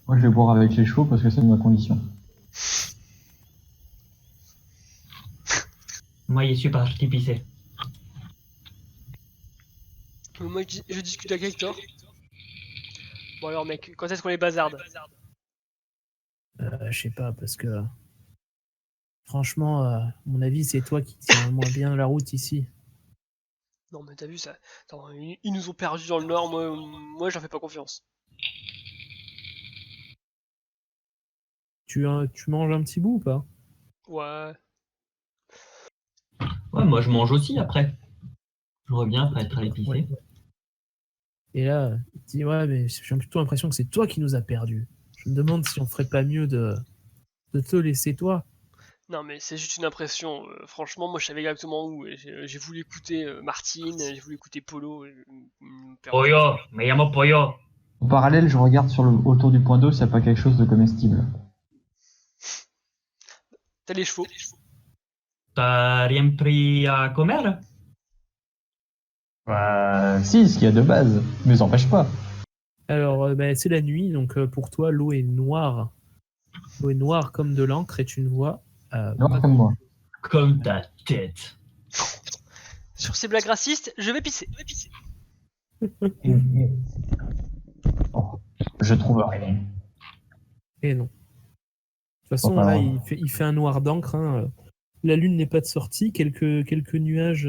Moi, je vais boire avec les chevaux parce que c'est ma condition. Moi, je suis parti pisser. Moi je discute avec Hector. Bon alors mec, quand est-ce qu'on les bazarde? Je sais pas, parce que. Franchement, à mon avis, c'est toi qui tiens le moins bien la route ici. Non mais t'as vu ça? Attends, ils nous ont perdus dans le nord, moi j'en fais pas confiance. Tu manges un petit bout ou pas? Ouais. Ouais, moi, je mange aussi après. Je reviens après être allé pisser. Ouais. Et là, il te dit ouais, mais j'ai plutôt l'impression que c'est toi qui nous as perdus. Je me demande si on ferait pas mieux de te laisser toi. Non mais c'est juste une impression, franchement moi je savais exactement où. Et j'ai voulu écouter Martine, j'ai voulu écouter Polo. Pollo, me llamo Pollo. En parallèle, je regarde autour du point d'eau s'il n'y a pas quelque chose de comestible. T'as les chevaux. T'as rien pris à comer? Si, ce qu'il y a de base, mais ça n'empêche pas. Alors, c'est la nuit, donc pour toi, l'eau est noire. L'eau est noire comme de l'encre et tu ne vois Non, pas comme moi. Comme ta tête. Sur ces blagues racistes, je vais pisser. Oh, je trouve rien. Et non. De toute façon, Enfin, là, il fait un noir d'encre. Hein. La lune n'est pas de sortie. Quelques nuages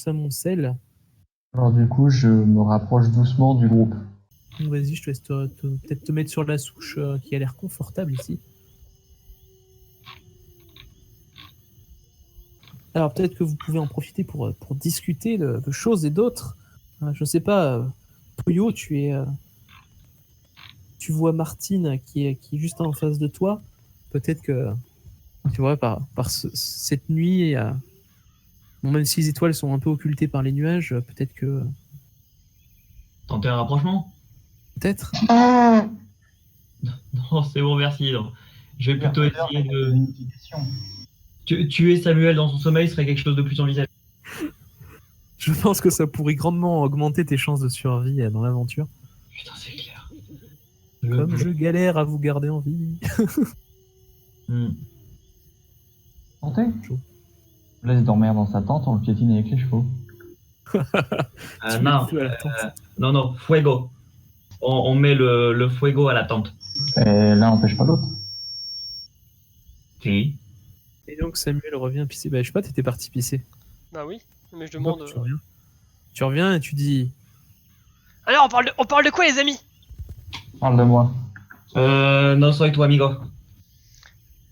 s'amoncellent. Alors du coup, je me rapproche doucement du groupe. Donc, vas-y, je te laisse peut-être te mettre sur la souche qui a l'air confortable ici. Alors peut-être que vous pouvez en profiter pour discuter de choses et d'autres. Je sais pas, Puyo, tu es tu vois Martine qui est juste en face de toi, peut-être que, tu vois, par cette nuit, bon, même si les étoiles sont un peu occultées par les nuages, peut-être que... Tenter un rapprochement? Peut-être. Non, c'est bon, merci. Non. Je vais plutôt essayer de... Unification. Tuer Samuel dans son sommeil serait quelque chose de plus envisageable. Je pense que ça pourrait grandement augmenter tes chances de survie dans l'aventure. Putain, c'est clair. Comme je galère à vous garder en vie. Hmm. Santé. Chaud. On laisse dormir dans sa tente, on le piétine avec les chevaux. Tu mets Non, le feu à la tente. non, fuego. On met le fuego à la tente. Et l'un n'empêche pas l'autre. Si. Et donc Samuel revient pisser. Bah, je sais pas, t'étais parti pisser. Bah oui, mais je demande. Donc, tu reviens et tu dis... Alors, on parle de quoi, les amis? Parle de moi. Non soy tu amigo.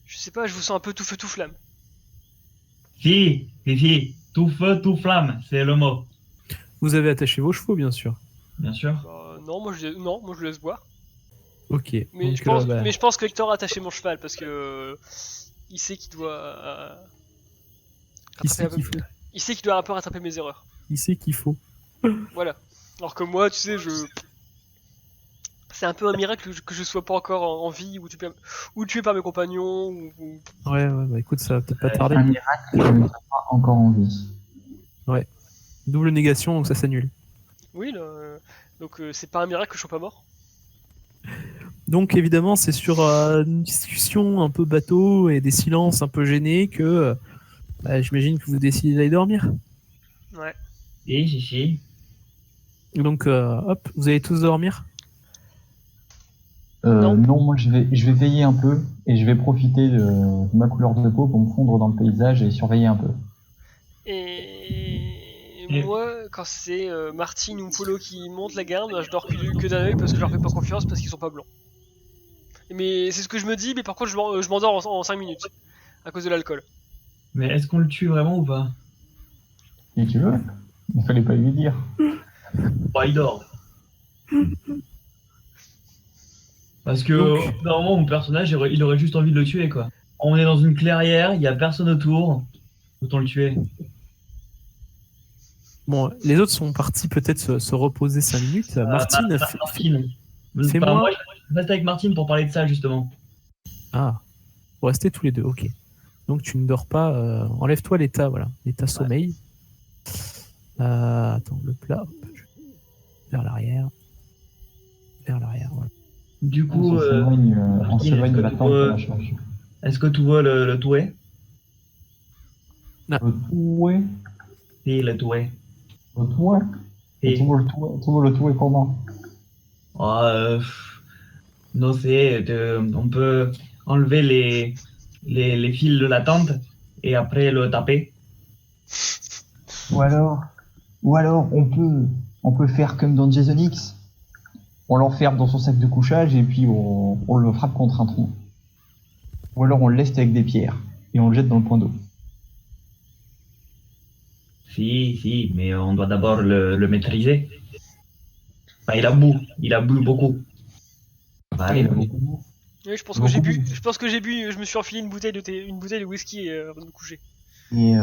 Je sais pas, je vous sens un peu tout feu tout flamme. Si. Tout feu, tout flamme, c'est le mot. Vous avez attaché vos chevaux, bien sûr. Bien sûr. Non, moi je laisse boire. Ok. Mais, donc, je pense que Hector a attaché mon cheval parce que il sait qu'il doit. il sait qu'il faut. Il sait qu'il doit un peu rattraper mes erreurs. Il sait qu'il faut. Voilà. Alors que moi, tu sais, c'est un peu un miracle que je sois pas encore en vie ou tué par mes compagnons ou... Ouais, bah écoute, ça va peut-être pas tarder. Un miracle, je ne suis pas encore en vie. Double négation, donc ça s'annule. Oui, donc c'est pas un miracle que je sois pas mort. Donc évidemment, c'est sur une discussion un peu bateau et des silences un peu gênés que j'imagine que vous décidez d'aller dormir. Ouais. Si. Donc hop, vous allez tous dormir. Non. Non, moi je vais veiller un peu et je vais profiter de ma couleur de peau pour me fondre dans le paysage et surveiller un peu. Et moi, quand c'est Martine ou Polo qui montent la garde, je dors que d'un œil parce que je leur fais pas confiance parce qu'ils sont pas blancs. Mais c'est ce que je me dis, mais par contre je m'endors en 5 minutes à cause de l'alcool. Mais est-ce qu'on le tue vraiment ou pas? Si tu veux, il fallait pas lui dire. Bah, il dort. Parce que Donc- normalement mon personnage il aurait juste envie de le tuer quoi. On est dans une clairière, il y a personne autour, autant le tuer. Bon, les autres sont partis peut-être se reposer 5 minutes. Martine, Martine. fais-moi- Enfin, moi je reste avec Martine pour parler de ça justement. Ah, vous restez tous les deux, ok. Donc tu ne dors pas. Enlève-toi l'état, voilà, l'état sommeil. Attends, le plat, hop, vers l'arrière, voilà. Du coup, On s'éloigne Martine, de la tente pour la charge. est-ce que tu vois le touet? Ouais. Si, le touet. Le toit. Si. Tu vois le toit comment? Non, on peut enlever les fils de la tente et après le taper. Ou alors on peut faire comme dans Jason X. On l'enferme dans son sac de couchage et puis on le frappe contre un tronc. Ou alors on le laisse avec des pierres et on le jette dans le point d'eau. Si, mais on doit d'abord le maîtriser. Enfin, il a bu beaucoup. Allez, Il a beaucoup. Oui, je pense que j'ai bu, je me suis enfilé une bouteille de whisky avant de me coucher. Et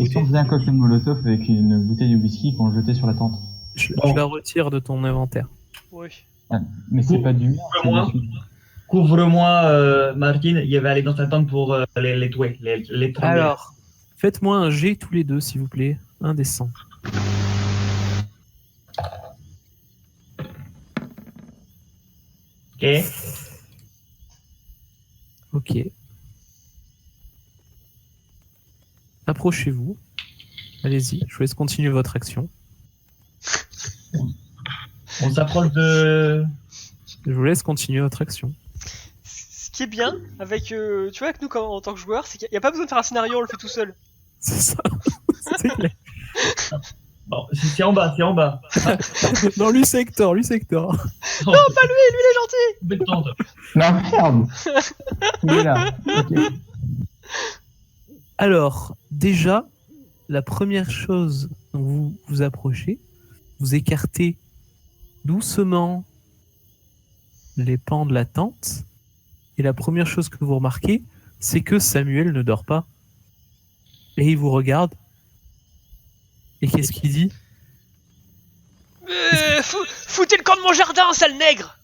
si on faisait un cocktail Molotov avec une bouteille de whisky qu'on jetait sur la tente. Je Bon. la retire de ton inventaire. Oui. Ah, mais c'est pas du mien, c'est Couvre-moi. du- Couvre-moi, Martine, il va aller dans sa tente pour les touer, les trembler. Alors, faites-moi un jet tous les deux, s'il vous plaît. Un des 100. Ok. Ok. Approchez-vous. Allez-y, je vous laisse continuer votre action. On s'approche de... Je vous laisse continuer votre action. Ce qui est bien avec, tu vois, avec nous en tant que joueur, c'est qu'il n'y a pas besoin de faire un scénario, on le fait tout seul. C'est ça. C'est clair. Bon, c'est en bas, c'est en bas. Non, lui c'est Hector, lui c'est Hector. Non, pas lui, lui il est gentil. Bête tente. Non, merde. Il est là. Ok. Alors, déjà, la première chose dont vous vous approchez, vous écartez doucement les pans de la tente. Et la première chose que vous remarquez, c'est que Samuel ne dort pas. Et il vous regarde. Et qu'est-ce qu'il dit? Foutez le camp de mon jardin, sale nègre!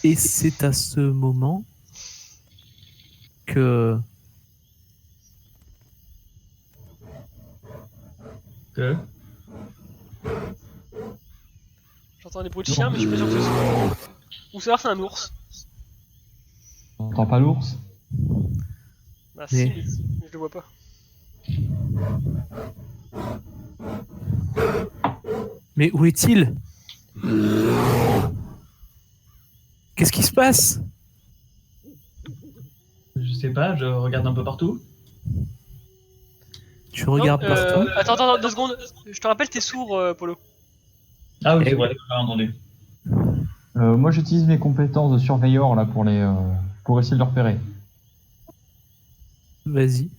Et c'est à ce moment que Que J'entends des bruits de chiens, mais je suis pas sûr que ce soit. Ou ça c'est un ours. T'entends pas l'ours? Bah Mais- si, mais je le vois pas. mais où est-il? Qu'est-ce qui se passe? je sais pas, je regarde un peu partout. Tu regardes Non, partout. Attends, 2 secondes. Je te rappelle, t'es sourd, Polo. Ah oui, Eh c'est oui. vrai, j'ai pas entendu. Moi j'utilise mes compétences de surveilleur là pour essayer de le repérer. Vas-y.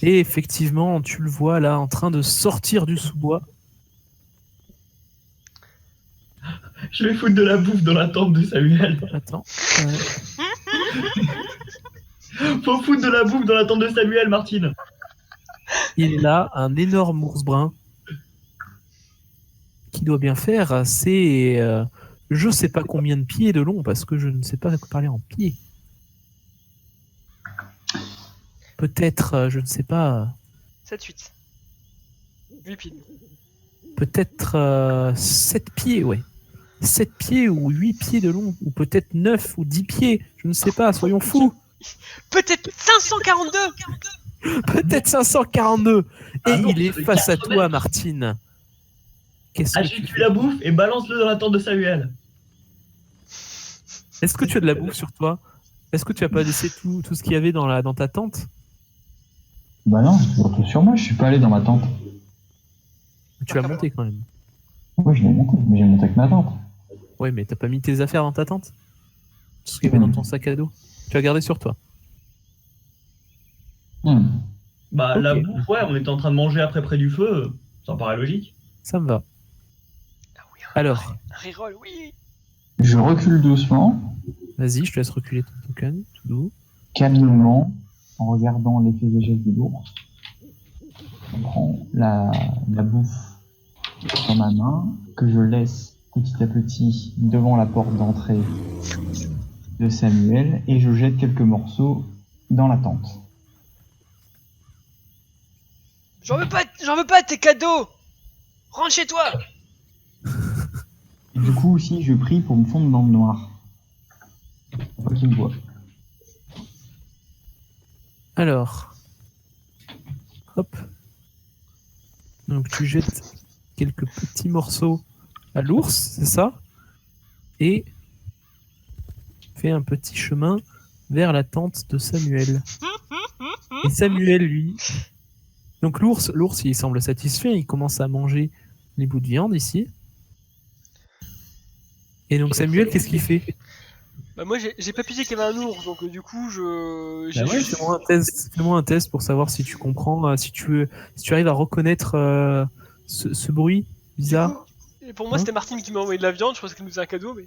Et effectivement, tu le vois là en train de sortir du sous-bois. Je vais foutre de la bouffe dans la tente de Samuel. Attends. Faut foutre de la bouffe dans la tente de Samuel, Martine. Il est là, un énorme ours brun qui doit bien faire je sais pas combien de pieds de long parce que je ne sais pas parler en pieds. Peut-être, je ne sais pas, 7-8. 8 pieds. peut-être 7 pieds, ouais. 7 pieds ou 8 pieds de long, ou peut-être 9 ou 10 pieds, je ne sais pas, soyons fous. Peut-être 542! Peut-être 542. Et Ah non, il est c'est face à 4 toi, mètres. Martine. Qu'est-ce que tu Achète-tu fais? la bouffe et balance-le dans la tente de Samuel. Est-ce que tu as de la bouffe sur toi? Est-ce que tu as pas laissé tout ce qu'il y avait dans ta tente? Bah non, j'ai toujours tout sur moi, je suis pas allé dans ma tente. Tu l'as monté quand même. Ouais, je l'ai monté, mais j'ai monté avec ma tente. Ouais, mais t'as pas mis tes affaires dans ta tente? Tout ce qu'il y avait dans ton sac à dos. Tu as gardé sur toi. Bah, Ok. la bouffe, ouais, on était en train de manger après près du feu. Ça me paraît logique. Ça me va. Ah oui, Alors, un reroll, oui! Je recule doucement, vas-y, je te laisse reculer ton token, tout doux. calmement, en regardant l'effet des gestes de l'ours. Je prends la bouffe dans ma main, que je laisse petit à petit devant la porte d'entrée de Samuel, et je jette quelques morceaux dans la tente. J'en veux pas de tes cadeaux! Rentre chez toi! Et du coup aussi, je prie pour me fondre dans le noir. Pour pas qu'il me voit. Alors, hop. Donc tu jettes quelques petits morceaux à l'ours, c'est ça? Et fais un petit chemin vers la tente de Samuel. Et Samuel, lui... Donc l'ours, il semble satisfait, il commence à manger les bouts de viande ici. Et donc Samuel, qu'est-ce qu'il fait? Bah moi j'ai pas pigé qu'il y avait un ours, donc du coup j'ai Bah ouais, juste... fais-moi un test pour savoir si tu comprends, si tu arrives à reconnaître ce bruit bizarre. Et pour moi Hein c'était Martine qui m'a envoyé de la viande, je pensais qu'elle nous faisait un cadeau, mais...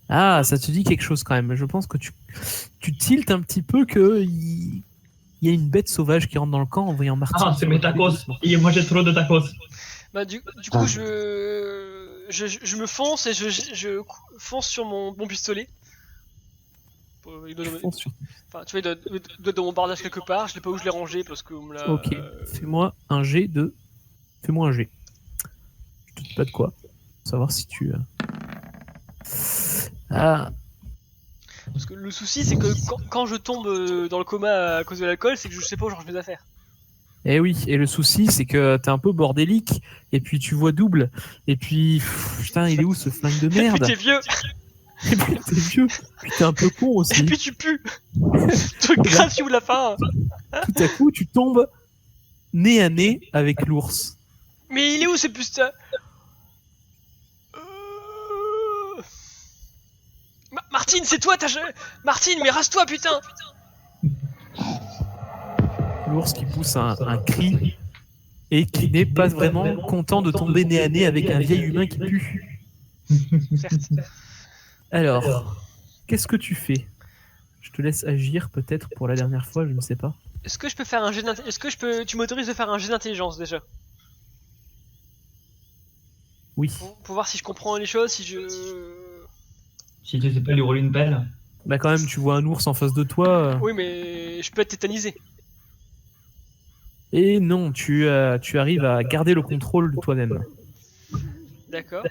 Ah, ça te dit quelque chose quand même. Je pense que tu tiltes un petit peu que il y a une bête sauvage qui rentre dans le camp en voyant Martine. Ah, c'est mes tacos. Il mangé trop de tacos. Bah du coup je me fonce et je fonce sur mon pistolet. Il doit, Fonce sur- enfin, tu vois, il doit être dans mon bardage quelque part, je sais pas où je l'ai rangé parce que on me l'a... Ok, fais-moi un G de... Fais-moi un G. Je te dis pas de quoi. Pour savoir si tu... Ah, Parce que le souci c'est que quand je tombe dans le coma à cause de l'alcool, c'est que je sais pas où je range mes affaires. eh oui, et le souci c'est que t'es un peu bordélique, et puis tu vois double, et puis... Putain, il est où ce flingue de Et puis merde? t'es vieux, Et puis t'es vieux, puis t'es un peu con aussi. et puis tu pues. Truc grave sous la fin. Tout à coup, tu tombes nez à nez avec l'ours. Mais il est où ce putain? Martine, c'est toi, Martine, mais rase-toi, putain. L'ours qui pousse un cri et qui n'est pas vraiment content de tomber nez à nez avec un vieil humain qui pue. Certes. Alors, qu'est-ce que tu fais? Je te laisse agir peut-être pour la dernière fois, je ne sais pas. Est-ce que je peux faire un jet d'intelligence? Est-ce que tu m'autorises de faire un jet d'intelligence déjà? Oui. Pour voir si je comprends les choses, si je... Si tu sais pas lui rouler une pelle. Bah quand même, tu vois un ours en face de toi. Oui, mais je peux être tétanisé. Et non, tu arrives à garder le contrôle de toi-même. D'accord.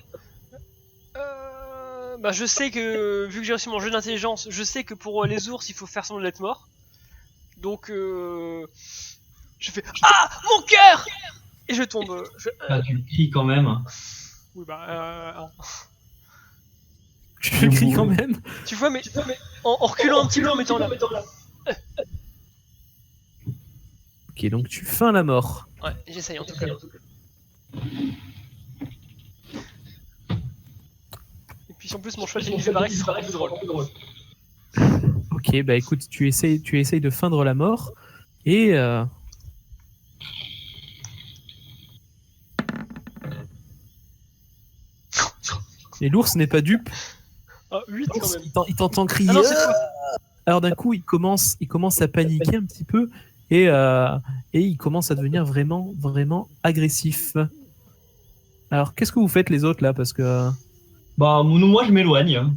Bah je sais que, vu que j'ai reçu mon jeu d'intelligence, je sais que pour les ours, il faut faire semblant d'être mort. Donc je fais ah mon cœur et je tombe. Ah, tu cries quand même. Oui bah Tu cries quand même. tu vois mais en reculant un petit peu en mettant là. Ok, donc tu feins la mort. Ouais, j'essaye en tout cas. Et puis si en plus mon choix de fait pareil, ce sera plus drôle. Ok, bah écoute, tu essayes de feindre la mort et l'ours n'est pas dupe. Ah 8 quand même. Il t'entend crier. Ah non, c'est toi. Alors d'un coup, il commence à paniquer un petit peu et il commence à devenir vraiment agressif. Alors qu'est-ce que vous faites les autres là? Parce que Bah, moi je m'éloigne.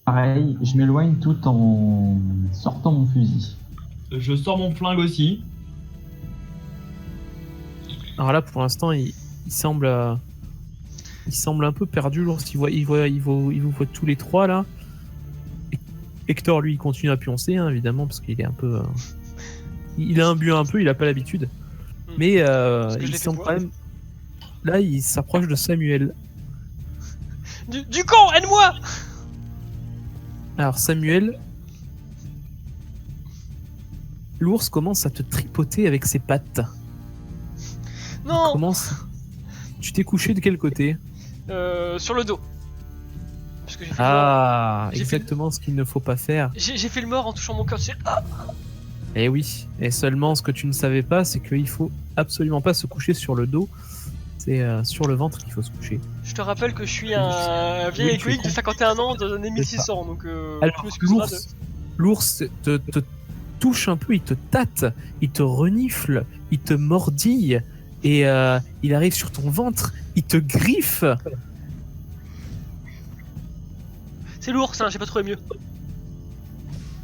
Pareil, je m'éloigne tout en sortant mon fusil. Je sors mon flingue aussi. alors là pour l'instant il semble un peu perdu l'ours. Il vous voit tous les trois là. Hector lui il continue à pioncer hein, évidemment parce qu'il est un peu il a imbu un peu, il a pas l'habitude. Mais il semble quand même là il s'approche de Samuel. Du con, aide-moi. Alors Samuel, l'ours commence à te tripoter avec ses pattes. Non. Tu t'es couché de quel côté? Sur le dos. Parce que j'ai fait le Exactement ce qu'il ne faut pas faire. j'ai fait le mort en touchant mon cœur. Eh oui, et seulement ce que tu ne savais pas, c'est qu'il faut absolument pas se coucher sur le dos. C'est sur le ventre qu'il faut se coucher. Je te rappelle que je suis un vieil alcoolique de 51 ans de 1600, donc alors, je m'excuserai de... l'ours te touche un peu, il te tâte, il te renifle, il te mordille, et il arrive sur ton ventre, il te griffe. C'est l'ours, hein, j'ai pas trouvé mieux.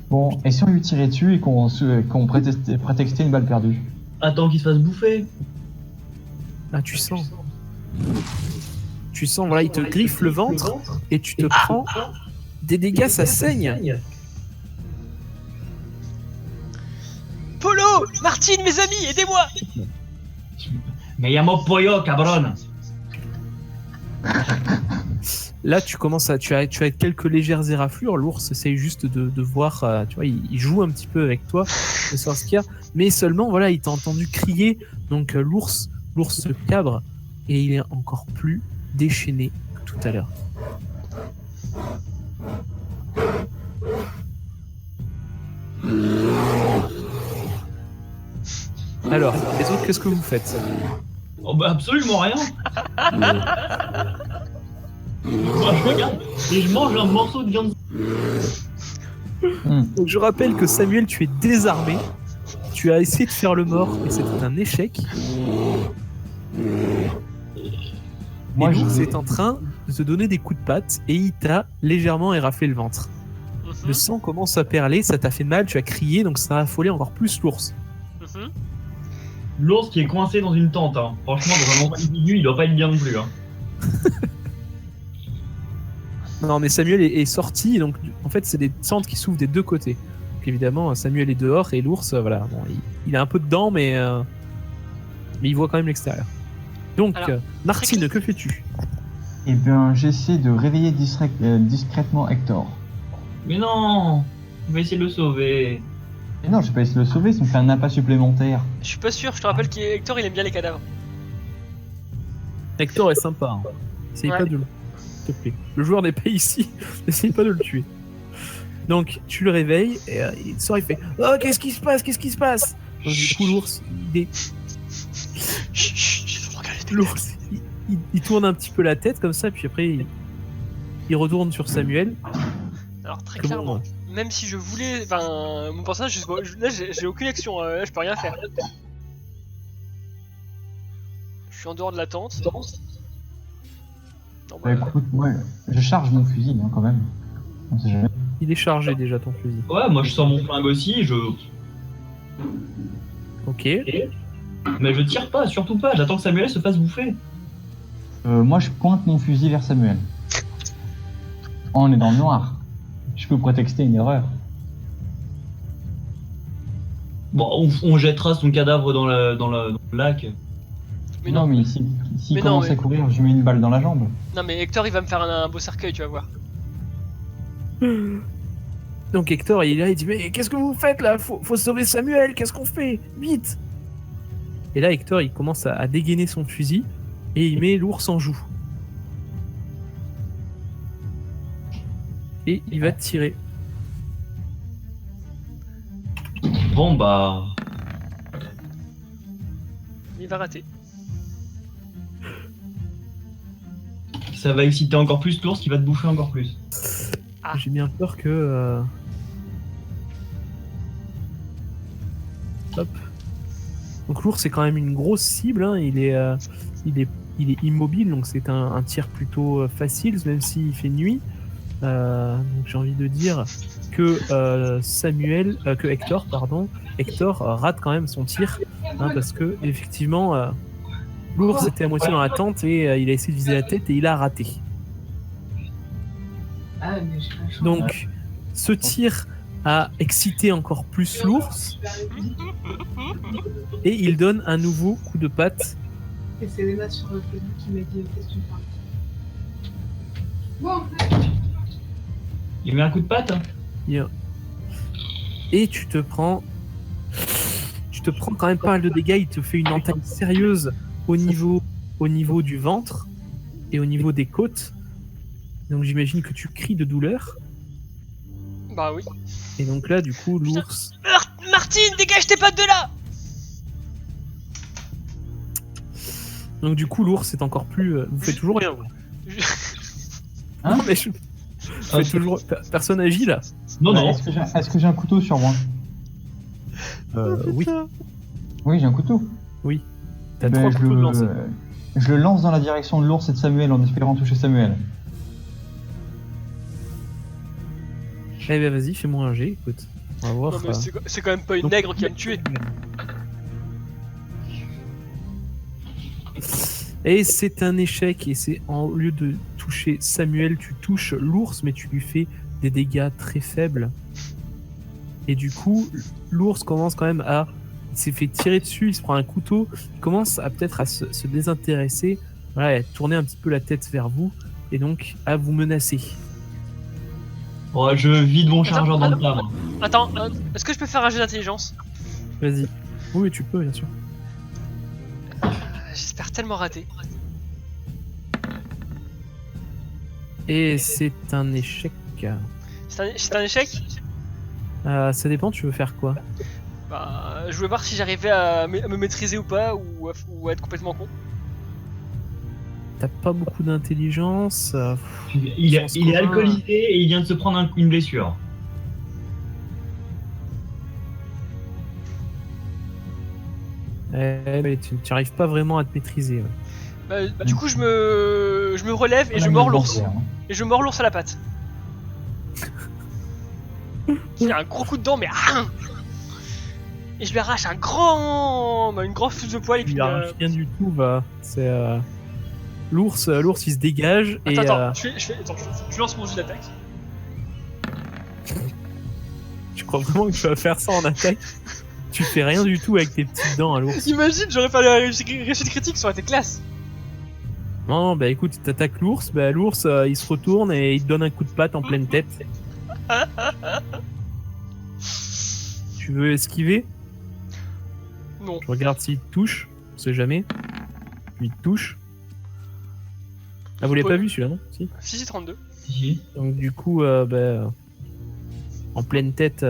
Bon, et si on lui tirait dessus et qu'on prétextait une balle perdue? Attends qu'il se fasse bouffer. Ah, tu sens, voilà, il te griffe le ventre, et tu te prends des dégâts, ça saigne. Polo, Martine, mes amis, aidez-moi. Mais y'a mon pollo, cabron. Là, tu as quelques légères éraflures. L'ours essaye juste de voir, tu vois, il joue un petit peu avec toi, de savoir ce qu'il y a. Mais seulement, voilà, il t'a entendu crier. Donc l'ours se cabre et il est encore plus déchaîné que tout à l'heure. Alors, les autres, qu'est-ce que vous faites? Oh bah absolument rien. Moi je regarde et je mange un morceau de viande. Donc, je rappelle que Samuel, tu es désarmé. Tu as essayé de faire le mort et c'était un échec. Moi, et l'ours est en train de te donner des coups de patte et il t'a légèrement éraflé le ventre. Le sang commence à perler, ça t'a fait mal, tu as crié, donc ça a affolé encore plus l'ours. L'ours qui est coincé dans une tente, hein. Franchement, dans un endroit aigu, il doit pas être bien non plus. Hein. Non, mais Samuel est sorti, donc en fait, c'est des tentes qui s'ouvrent des deux côtés. Donc évidemment, Samuel est dehors et l'ours, voilà, bon, il est un peu dedans, mais il voit quand même l'extérieur. Donc, alors, Martine, que fais-tu? Eh bien, j'essaie de réveiller discrètement Hector. Mais non, on va essayer de le sauver. Mais non, je vais pas essayer de le sauver, ça me fait un appât supplémentaire. Je suis pas sûr, je te rappelle qu'Hector il aime bien les cadavres. Hector est sympa. Hein. Essaye Ouais. pas de te plaît. Le joueur n'est pas ici, n'essaye pas de le tuer. Donc, tu le réveilles, et il sort, il fait « Oh, qu'est-ce qui se passe? Qu'est-ce qui se passe ?» Donc, du coup, l'ours, l'ours, il tourne un petit peu la tête comme ça, puis après, il retourne sur Samuel. Alors très Comment- clairement, même si je voulais, enfin, mon personnage, là j'ai aucune action, là je peux rien faire. Je suis en dehors de la tente. Non, Bah, bah, écoute, moi, je charge mon fusil quand même. On sait jamais. Il est chargé déjà, ton fusil. Ouais, moi je sors mon flingue aussi, Ok. mais je tire pas, surtout pas, j'attends que Samuel se fasse bouffer. Moi, je pointe mon fusil vers Samuel. Oh, on est dans le noir. Je peux prétexter une erreur. Bon, on jettera son cadavre dans le lac. mais non, non, mais s'il Mais non, commence mais- à courir, je lui mets une balle dans la jambe. non mais Hector il va me faire un beau cercueil, tu vas voir. Donc Hector, il est là, il dit mais qu'est-ce que vous faites là? Faut sauver Samuel, qu'est-ce qu'on fait? Vite! Et là, Hector, il commence à dégainer son fusil et il met l'ours en joue. Et il va tirer. Bon bah... Il va rater. Ça va exciter encore plus l'ours qui va te bouffer encore plus. Ah. J'ai bien peur que... Hop. Donc l'ours c'est quand même une grosse cible, hein. Il est immobile, donc c'est un tir plutôt facile, même s'il fait nuit. Donc j'ai envie de dire que que Hector, Hector rate quand même son tir, hein, parce que effectivement l'ours était à moitié dans la tente et il a essayé de viser la tête et il a raté. Donc ce tir a excité encore plus l'ours et il donne un nouveau coup de patte. Et c'est Léna sur le Facebook qui m'a dit qu'est-ce que tu parles. Bon, Il met un coup de patte hein. Et tu te prends quand même pas mal de dégâts. Il te fait une entaille sérieuse au niveau du ventre et au niveau des côtes. Donc j'imagine que tu cries de douleur. Bah oui. Et donc là, du coup, l'ours. Martine, dégage tes pattes de là! Donc du coup, l'ours est encore plus. Vous faites toujours rien. Vous. Hein Non mais je. Vous faites toujours. Personne agit là. Non, non. Est-ce que j'ai un couteau sur moi? Oui. Oui, j'ai un couteau. T'as Ben, trois couteaux de lancer. je le lance dans la direction de l'ours et de Samuel en espérant toucher Samuel. Eh ben vas-y, fais-moi un jet. Écoute, on va voir. Non mais c'est quand même pas une nègre qui va me tuer. Et c'est un échec, et c'est au lieu de toucher Samuel, tu touches l'ours, mais tu lui fais des dégâts très faibles. Et du coup, l'ours commence quand même à... Il s'est fait tirer dessus, il se prend un couteau, il commence à peut-être à se désintéresser, voilà, à tourner un petit peu la tête vers vous, et donc à vous menacer. Bon, je vide mon chargeur dans le tas. moi. Attends, est-ce que je peux faire un jeu d'intelligence? Vas-y. Oui, tu peux, bien sûr. J'espère tellement rater. Et c'est un échec. C'est un échec? Ça dépend, tu veux faire quoi? Bah, je voulais voir si j'arrivais à me maîtriser ou pas, ou à être complètement con. T'as pas beaucoup d'intelligence. Il est alcoolisé et il vient de se prendre une blessure. Tu arrives pas vraiment à te maîtriser. Ouais. Du coup, je me relève et je mords l'ours. Et je mords l'ours à la patte. Il y a un gros coup de dent, mais et je lui arrache une grande flûte de poil et puis. Il arrache rien du tout. C'est l'ours il se dégage et. Attends, je lance mon jeu d'attaque. Tu crois vraiment que tu vas faire ça en attaque? Tu fais rien du tout avec tes petites dents à l'ours. Imagine, j'aurais fait la réussite critique, ça aurait été classe. Non, bah écoute, t'attaques l'ours, bah l'ours il se retourne et il te donne un coup de patte en pleine tête. Tu veux esquiver? Non. Je regarde s'il te touche, on sait jamais. Puis il te touche. Ah, vous l'avez Ouais. pas vu celui-là, non? Si. Si, 32. Si. Donc du coup, en pleine tête,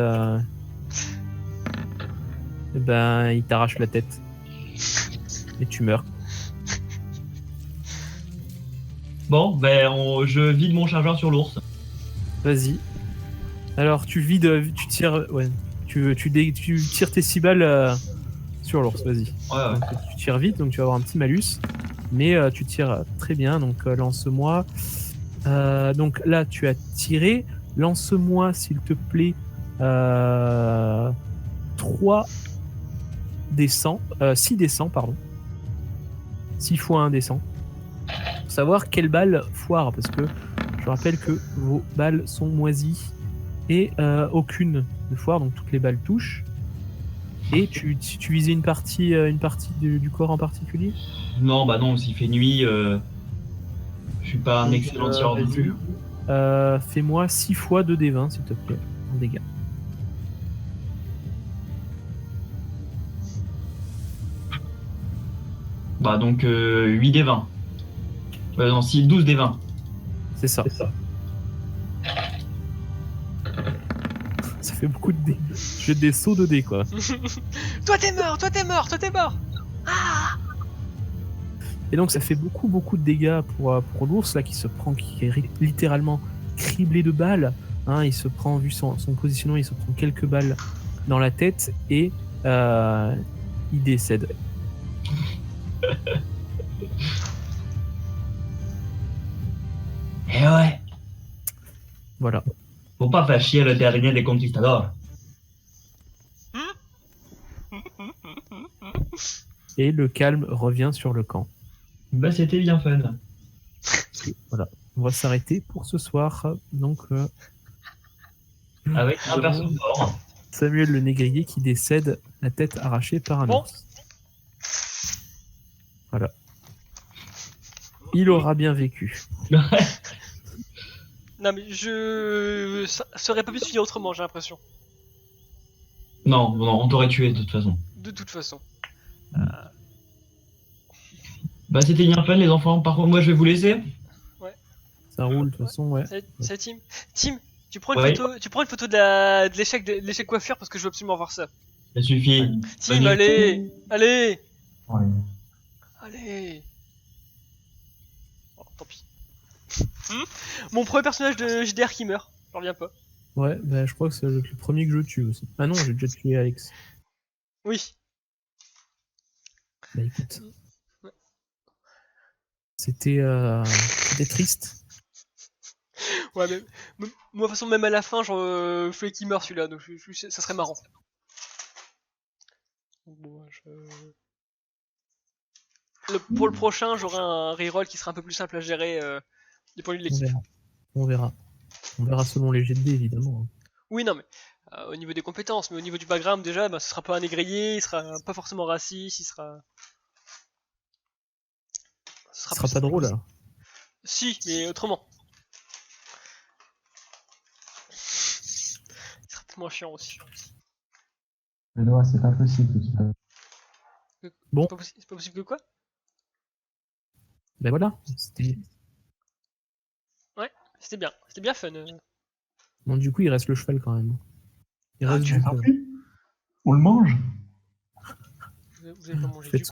il t'arrache la tête. Et tu meurs. Bon, je vide mon chargeur sur l'ours. Vas-y. Alors tu vides, tu tires, ouais. Tu tires tes 6 balles sur l'ours, vas-y. Ouais. Donc, tu tires vite, donc tu vas avoir un petit malus. Mais tu tires très bien, donc lance-moi. Donc là, tu as tiré. Lance-moi, s'il te plaît, 3 des 100, 6 des 100, pardon. 6 fois 1 des 100. Pour savoir quelle balle foire, parce que je rappelle que vos balles sont moisies et aucune ne foire, donc toutes les balles touchent. Et tu visais une partie du corps en particulier? Non, bah non, s'il fait nuit, je suis pas un Donc, excellent tireur non vas-y. plus. Fais-moi 6 fois 2d20, s'il te plaît, en dégâts. Bah donc 8 des 20. Non, 12 des 20. C'est ça. Ça fait beaucoup de dés. J'ai des sauts de dés, quoi. Toi t'es mort, toi t'es mort, toi t'es mort. Et donc ça fait beaucoup de dégâts pour l'ours là qui est littéralement criblé de balles. Hein, il se prend, vu son positionnement, il se prend quelques balles dans la tête et il décède. Eh ouais, Voilà. faut pas faire chier le dernier des conquistadors. Et le calme revient sur le camp. Bah c'était bien fun. Et voilà. On va s'arrêter pour ce soir. Donc Avec un perso mort. Samuel le négrier qui décède, la tête arrachée par un Bon. ours. Voilà. Il aura bien vécu. Non mais ça aurait pas pu se finir autrement, j'ai l'impression. Non, on t'aurait tué de toute façon. De toute façon. Bah c'était bien fun les enfants. Par contre, moi je vais vous laisser. Ça roule de toute façon, ouais. Salut Tim. Tim, tu prends une Ouais. photo de l'échec coiffure parce que je veux absolument voir ça. Ça suffit. Tim, Vas-y. allez. Ouais. Allez. Oh, tant pis. Mon premier personnage de JDR qui meurt. J'en reviens pas. Ouais, bah, je crois que c'est le premier que je tue aussi. Ah non, j'ai déjà tué Alex. Oui. Bah écoute. Ouais. C'était triste. Ouais, mais moi, de toute façon, même à la fin, je fais qu'il meurt celui-là, donc ça serait marrant. Bon, pour le prochain, j'aurai un reroll qui sera un peu plus simple à gérer du point de vue de On l'équipe. verra. On verra. On verra selon les jets de dés, évidemment. Oui, non, mais au niveau des compétences, mais au niveau du background, déjà, bah, ce sera pas un négrier, il sera pas forcément raciste, il sera. Ce sera pas drôle alors. Si, mais autrement. Il sera tellement chiant aussi. Le doigt, c'est pas possible. tout ça. Bon. C'est pas possible que quoi? Ben voilà. C'était bien fun. Bon, du coup, il reste le cheval quand même. Il reste Tu du as coup. pas pris On le mange Vous avez pas mangé Faites du